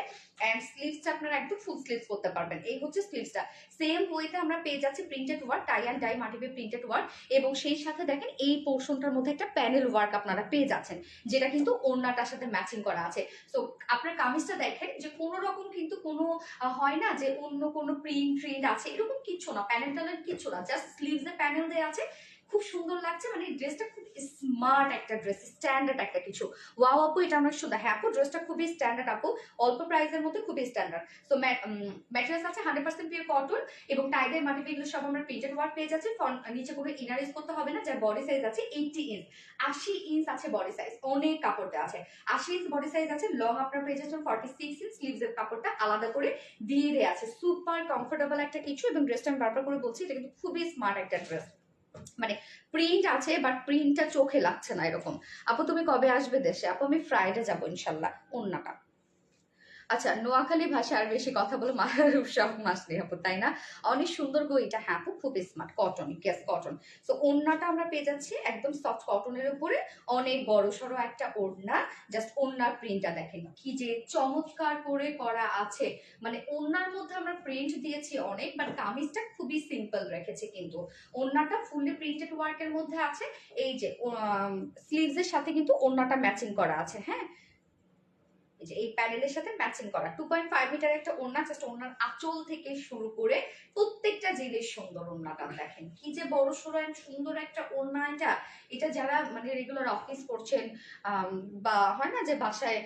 এন্ড স্লিভসটা আপনারা একদম ফুল স্লিভস করতে পারবেন। এই হচ্ছে স্লিভসটা। সেম ওয়েতে আমরা পেয়ে যাচ্ছি printed work, tie and dye মাটিবে প্রিন্টেড ওয়ার্ক, এবং সেই সাথে দেখেন এই পোর্শনটার মধ্যে একটা প্যানেল ওয়ার্ক আপনারা পেয়ে যাচ্ছেন, যেটা কিন্তু ওড়নাটার সাথে ম্যাচিং করা আছে। সো আপনার কামিজটা দেখেন যে কোনো রকম কিন্তু কোনো হয় না যে অন্য কোনো প্রিন্ট আছে, এরকম কিচ্ছু না, প্যানেল ট্যানেল কিচ্ছু না, জাস্ট স্লিভসে প্যানেল দেওয়া আছে। খুব সুন্দর লাগছে, মানে ড্রেসটা খুব স্মার্ট একটা ড্রেস, স্ট্যান্ডার্ড একটা কিছু। ওয়াও আপু, এটা অনেক সুন্দর। হ্যাঁ আপু, ড্রেসটা খুবই স্ট্যান্ডার্ড আপু, অল্প প্রাইসের মধ্যে খুবই স্ট্যান্ডার্ড। সো ম্যাটেরিয়ালস আছে 100% পিওর কটন, এবং টাইডাই মাটিবে এগুলো সব আমরা প্রিন্টেড ওয়ার্ক পেয়ে যাচ্ছি। নিচে কোনো ইনার ইউজ করতে হবে না। যার বডি সাইজ আছে 80 ইঞ্চ, 80 ইঞ্চ আছে বডি সাইজ, অনেক কাপড় দেওয়া আছে। 80 ইঞ্চ বডি সাইজ আছে, লং আপনার পেয়ে যাচ্ছেন 46 ইঞ্চ, স্লিভসের কাপড়টা আলাদা করে দিয়ে দেওয়া আছে। সুপার কমফোর্টেবল একটা কিছু, এবং ড্রেসটা আমি বারবার করে বলছি এটা কিন্তু খুবই স্মার্ট একটা ড্রেস, মানে প্রিন্ট আছে বাট প্রিন্টটা চোখে লাগছে না এরকম। আপু তুমি কবে আসবে দেশে? আপু আমি ফ্রাইডে যাবো ইনশাল্লাহ। ওন্নাটা আচ্ছা, নোয়াখালী ভাষা আর বেশি কথা বলে মাথার সব মাস নেই আপু, তাই না? অনেক সুন্দর গো এটা। হ্যাঁ আপু, খুব smart, cotton, gas cotton. So ওড়নাটা আমরা পেয়ে যাচ্ছি একদম সফট কটনের উপরে, অনেক বড় সড়ো একটা ওড়না। জাস্ট ওড়নার প্রিন্টটা দেখেন কি যে চমৎকার করে করা আছে, মানে ওড়নার মধ্যে আমরা প্রিন্ট দিয়েছি অনেক, বাট কামিজটা খুবই সিম্পল রেখেছি, কিন্তু ওড়নাটা ফুললি প্রিন্টেড ওয়ার্কের মধ্যে আছে। এই যে স্লিভসের সাথে কিন্তু ওড়নাটা ম্যাচিং করা আছে, হ্যাঁ, যে এই প্যানেলের সাথে ম্যাচিং করা 2.5 মিটার একটা ওড়না। জাস্ট ওড়নার আঁচল থেকে শুরু করে প্রত্যেকটা জিনিস সুন্দর। ওড়নাটা দেখেন কি যে বড় সড়ো and সুন্দর একটা ওড়না। এটা এটা যারা মানে রেগুলার অফিস করছেন, বা হয় না যে বাসায়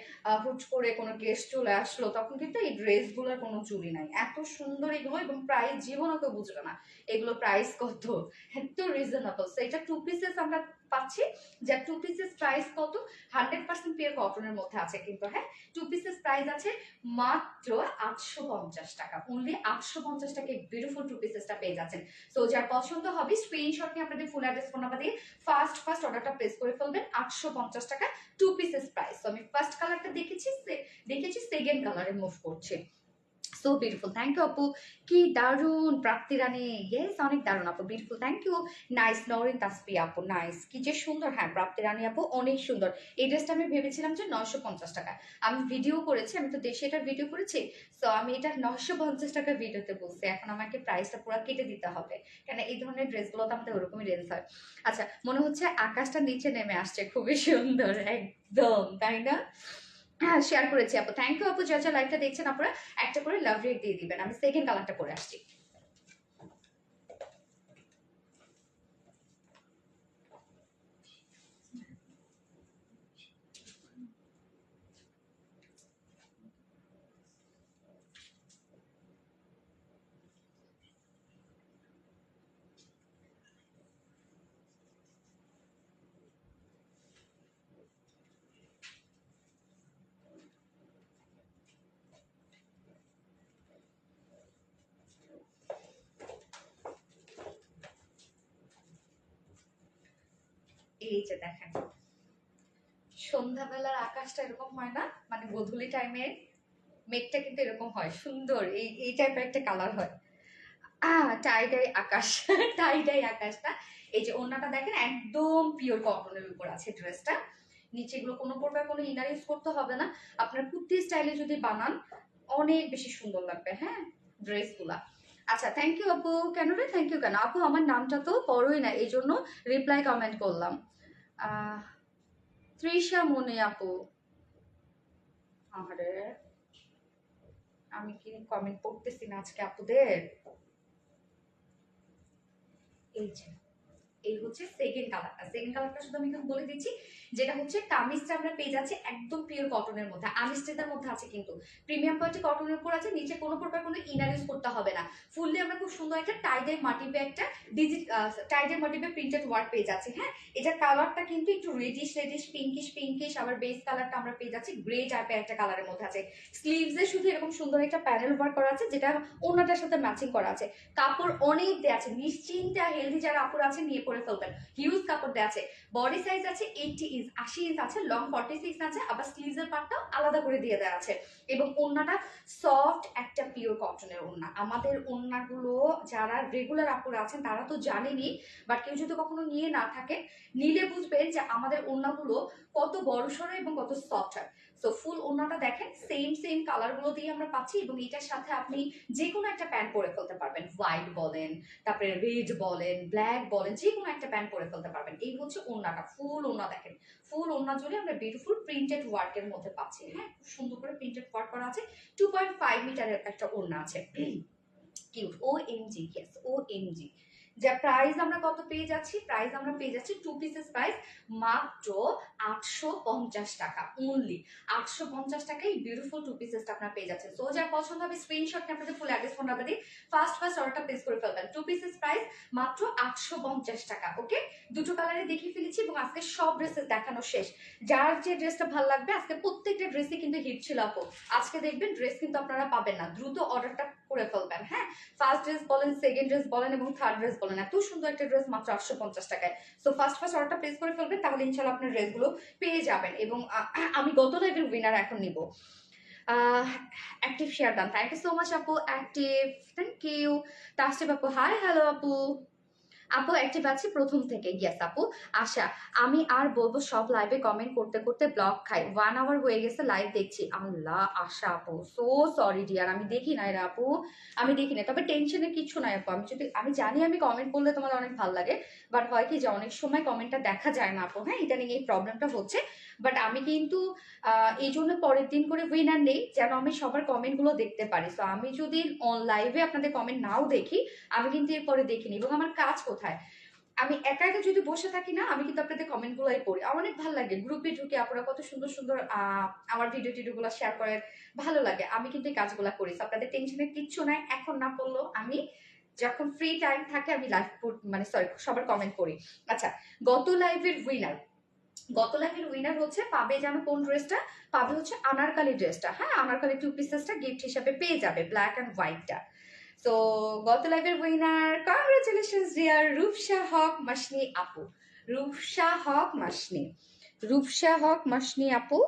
হুট করে কোনো গেস্ট চলে আসলো, তখন কিন্তু এই ড্রেসগুলোর কোনো চুরি নাই, এত সুন্দর এগুলো। এবং প্রাইস জীবনও কেউ বুঝবে না এগুলো প্রাইস কত, এত রিজনেবল। সো এটা 2 পিসেস আমরা পাচ্ছি, যা 2 পিসেস প্রাইস কত, 100% পিওর কটনের মধ্যে আছে কিন্তু, হ্যাঁ। 2 পিসেস প্রাইস আছে মাত্র 850 টাকা, অনলি 850 টাকায় বিউটিফুল 2 পিসেসটা পেয়ে যাচ্ছেন। সো যার পছন্দ হবে স্ক্রিনশট নিয়ে আপনাদের ফুল অ্যাড্রেস ফোন নাম্বার দিয়ে ফার্স্ট অর্ডারটা প্লেস করে ফেলবেন। 850 টাকা 2 পিসেস প্রাইস। তো আমি ফার্স্ট কালারটা দেখেছি সেকেন্ড কালারে মুভ করছি। সো বিউটিফুল, থ্যাংক ইউ আপু। কি দারুন প্রাপ্তি রানী, ইয়েস অনেক দারুন আপু, beautiful, thank you. Nice Nowrin Tasfia আপু, নাইস, কি যে সুন্দর। হ্যাঁ প্রাপ্তি রানী আপু অনেক সুন্দর। এই ড্রেসটা আমি ভেবেছিলাম যে 950 টাকা, আমি ভিডিও করেছি, আমি তো দেশে এটার ভিডিও করেছি। সো আমি এটা 950 টাকা ভিডিওতে বলছি, এখন আমাকে প্রাইসটা পুরো কেটে দিতে হবে, কেন এই ধরনের ড্রেসগুলো তো আমাদের ওরকমই রেঞ্জ হয়। আচ্ছা, মনে হচ্ছে আকাশটা নিচে নেমে আসছে, খুবই সুন্দর একদম, তাই না? হ্যাঁ শেয়ার করেছি আপু, থ্যাংক ইউ আপু। যা যা লাইভটা দেখছেন আপনারা একটা করে লাভ রেট দিয়ে দিবেন। আমি সেকেন্ড কালারটা পরে আসছি। এই যে দেখেন, সন্ধ্যাবেলার আকাশটা এরকম হয় না, মানে গোধূলি টাইমে মেঘটা কিন্তু এরকম হয় সুন্দর, এই টাইপের একটা কালার হয়। টাইডাই আকাশ টাইডাই আকাশটা। এই যে ওড়নাটা দেখেন একদম পিওর কটনের উপর আছে ড্রেসটা, নিচে এগুলো কোনো প্রকার কোনো ইনার ইউজ করতে হবে না। আপনার কুর্তি স্টাইলে যদি বানান অনেক বেশি সুন্দর লাগবে, হ্যাঁ, ড্রেসগুলা। আচ্ছা, থ্যাংক ইউ আপু। কেন রে থ্যাংক ইউ কেন আপু, আমার নামটা তো পড়োই না, এই জন্য রিপ্লাই কমেন্ট করলাম। আহ তৃষা মনে আপু, আরে আমি কি কমেন্ট পড়তেছি না আজকে আপুদের। এই যে এই হচ্ছে সেকেন্ড কালারটা শুধু আমি বলে দিচ্ছি, যেটা হচ্ছে কামিজটা আমরা পেয়ে যাচ্ছি একদম পিওর কটনের মধ্যে, আনস্টেজের মধ্যে আছে, কিন্তু প্রিমিয়াম কোয়ালিটি কটনের উপর আছে, নিচে কোনো প্রকার কোনো ইনার ইউজ করতে হবে না। ফুললি আমরা খুব সুন্দর একটা টাইডাই মাটিবে একটা টাইডাই মাটিবে প্রিন্টেড ওয়ার্ক পেয়ে যাচ্ছি, হ্যাঁ। এটার কালারটা কিন্তু একটু রেডিশ পিঙ্কিশ, আবার বেস কালারটা আমরা পেয়ে যাচ্ছি গ্রে টাইপের একটা কালারের মধ্যে আছে। স্লিভসে শুধু এরকম সুন্দর একটা প্যানেল ওয়ার্ক করা আছে, যেটা ওনাটার সাথে ম্যাচিং করা আছে। কাপড় অনেক দেওয়া আছে, নিশ্চিন্তে হেলদি যারা আপুর আছে নিয়ে পরে করে ফেলবেন। হিউজ কাপড় দেওয়া আছে, বডি সাইজ আছে 80 ইঞ্চ আছে, লং 46 আছে, আবার স্লিভসের পার্টটাও আলাদা করে দিয়ে দেওয়া আছে। এবং ওড়নাটা সফট একটা পিওর কটনের ওড়না। আমাদের ওড়নাগুলো যারা রেগুলার আপুরা আছেন তারা তো জানেনই, বাট কেউ যদি কখনো নিয়ে না থাকে, নিলে বুঝবেন যে আমাদের ওড়নাগুলো কত বড়সড় এবং কত সফট হয়। সো ফুল ওড়নাটা দেখেন, সেম কালারগুলো দিয়ে আমরা পাচ্ছি, এবং এটার সাথে আপনি যে কোনো একটা প্যান্ট পরে ফেলতে পারবেন। হোয়াইট বলেন, তারপরে রেড বলেন, ব্ল্যাক বলেন, যে কোনো একটা প্যান্ট পরে ফেলতে পারবেন। এই হচ্ছে ওড়নাটা, ফুল ওড়না দেখেন। ফুল ওড়না জুড়ে আমরা বিউটিফুল প্রিন্টেড ওয়ার্কের মধ্যে পাচ্ছি। হ্যাঁ, খুব সুন্দর করে প্রিন্টেড ওয়ার্ক করা আছে। 2.5 মিটারের একটা ওড়না আছে। কিউট, ও এম জি, ইয়েস ও এম জি। যা প্রাইস আমরা কত পেয়ে যাচ্ছি, প্রাইস আমরা পেয়ে যাচ্ছি 2 পিসেস প্রাইস মাত্র 850 টাকা অনলি। 850 টাকায় বিউটিফুল 2 পিসেসটা আপনারা পেয়ে যাচ্ছেন। সো যা পছন্দ হবে স্ক্রিনশট নিয়ে আপনাদের ফুল অ্যাড্রেস ফোন নাম্বার দিয়ে ফার্স্ট অর্ডারটা প্লেস করে ফেলবেন। 2 পিসেস প্রাইস মাত্র 850 টাকা। ওকে, দুটো কালারে দেখিয়ে ফেলেছি এবং আজকে সব ড্রেসেস দেখানো শেষ। যার যে ড্রেসটা ভালো লাগবে, আজকে প্রত্যেকটা ড্রেসই কিন্তু হিট ছিল আপু। আজকে দেখবেন ড্রেস কিন্তু আপনারা পাবেন না, দ্রুত অর্ডারটা করে ফেলবেন। হ্যাঁ, ফার্স্ট ড্রেস বলেন, সেকেন্ড ড্রেস বলেন এবং থার্ড ড্রেস বলেন, এত সুন্দর একটা ড্রেস মাত্র 850 টাকায়। সো ফার্স্ট অর্ডারটা প্লেস করে ফেলবেন, তাহলে ইনশাল্লাহ আপনার ড্রেসগুলো পেয়ে যাবেন। এবং আমি গত লাইভের উইনার এখন নিব। Active share done, thank you so much আপু। Active, thank you. তাসটিভ আপু, হাই হ্যালো আপু। আপু অ্যাক্টিভ আছি প্রথম থেকে, ইয়েস আপু। আশা, আমি আর বলবো সব লাইভে কমেন্ট করতে করতে ব্লক খাই, 1 আওয়ার হয়ে গেছে লাইভ দেখছি। আল্লাহ, আশা আপু সো সরি ডিয়ার, আমি দেখি নাই রে আপু, আমি দেখি না। তবে টেনশনের কিছু নাই আপু, আমি জানি আমি কমেন্ট করলে তোমার অনেক ভালো লাগে, বাট হয় কি যে অনেক সময় কমেন্টটা দেখা যায় না আপু। হ্যাঁ, ইদানিং এই প্রবলেমটা হচ্ছে। বাট আমি কিন্তু এই জন্য পরের দিন করে উইনার নেই, যেন আমি সবার কমেন্টগুলো দেখতে পারি। সো আমি যদি অন লাইভে আপনাদের কমেন্ট নাও দেখি, আমি কিন্তু এরপরে দেখিনি। এবং আমার কাজ কোথায়, আমি একা একা যদি বসে থাকি না, আমি কিন্তু আপনাদের কমেন্ট গুলাই পড়ি, আমার অনেক ভালো লাগে। গ্রুপে ঢুকে আপনারা কত সুন্দর সুন্দর আমার ভিডিও টিডিও গুলো শেয়ার করেন, ভালো লাগে। আমি কিন্তু এই কাজগুলো করি। আপনাদের টেনশনের কিচ্ছু নাই, এখন না পড়লেও আমি যখন ফ্রি টাইম থাকে আমি লাইভ মানে সরি সবার কমেন্ট পড়ি। আচ্ছা, গত লাইভের উইনার হচ্ছে, পাবে জানো কোন ড্রেসটা পাবে, হচ্ছে আনারকালি ড্রেসটা। হ্যাঁ, আনারকালি 2 পিসেসটা গিফট হিসাবে পেয়ে যাবে, ব্ল্যাক অ্যান্ড হোয়াইটটা। সো গত লাইভের উইনার, কংগ্রেচুলেশনস ডিয়ার রূপসা হক মাসনি আপু। রূপসা হক মাসনি আপু।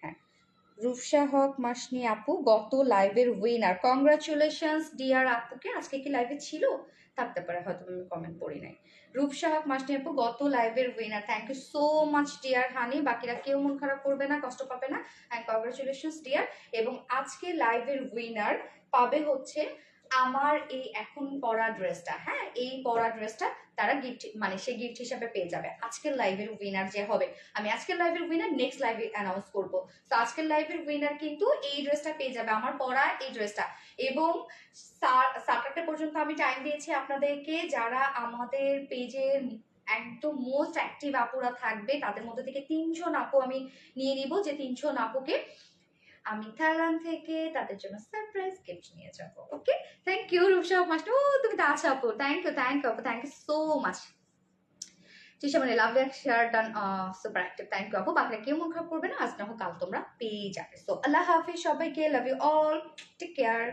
হ্যাঁ, রূপসা হক মাসনি আপু গত লাইভের উইনার। কংগ্রাচুলেশনস ডিয়ার আপুকে। আজকে কি লাইভে ছিল, থাকতে পারে, হয়তো আমি কমেন্ট পড়ি নাই। রূপসা হক মাসনি আপু গত লাইভের winner. Thank you so much dear honey. বাকিরা কেউ মন খারাপ করবে না, কষ্ট পাবে না, অ্যান্ড কংগ্রাচুলেশনস ডিয়ার। এবং আজকে লাইভের উইনার পাবে হচ্ছে আমার এই এখন পরা ড্রেসটা। হ্যাঁ, এই পরা ড্রেসটা তারা গিফট, মানে সে গিফট হিসাবে পেয়ে যাবে। আজকের লাইভের উইনার যে হবে, আমি আজকের লাইভের উইনার নেক্সট লাইভে অ্যানাউন্স করবো। তো আজকের লাইভের উইনার কিন্তু এই ড্রেসটা পেয়ে যাবে, আমার পরা এই ড্রেসটা। এবং সাতটা পর্যন্ত আমি টাইম দিয়েছি আপনাদেরকে। যারা আমাদের পেজের একদম মোস্ট অ্যাক্টিভ আপুরা থাকবে, তাদের মধ্যে থেকে 3 জন আপু আমি নিয়ে নিব, যে 3 জন আপুকে আমি থাইল্যান্ড থেকে তাদের জন্য সারপ্রাইজ গিফট নিয়ে যাবো। Okay, thank you Rupsa master. ও তুমি তো আছো আপু, থ্যাংক ইউ আপু, থ্যাংক ইউ সো মাচ। চেষ্টা মানে love share done, super active, thank you আপু। বাকিরা কেউ মন খারাপ করবে না, আজ না হোক কাল তোমরা পেয়ে যাবে। সো আল্লাহ হাফিজ সবাইকে, love you all, take care.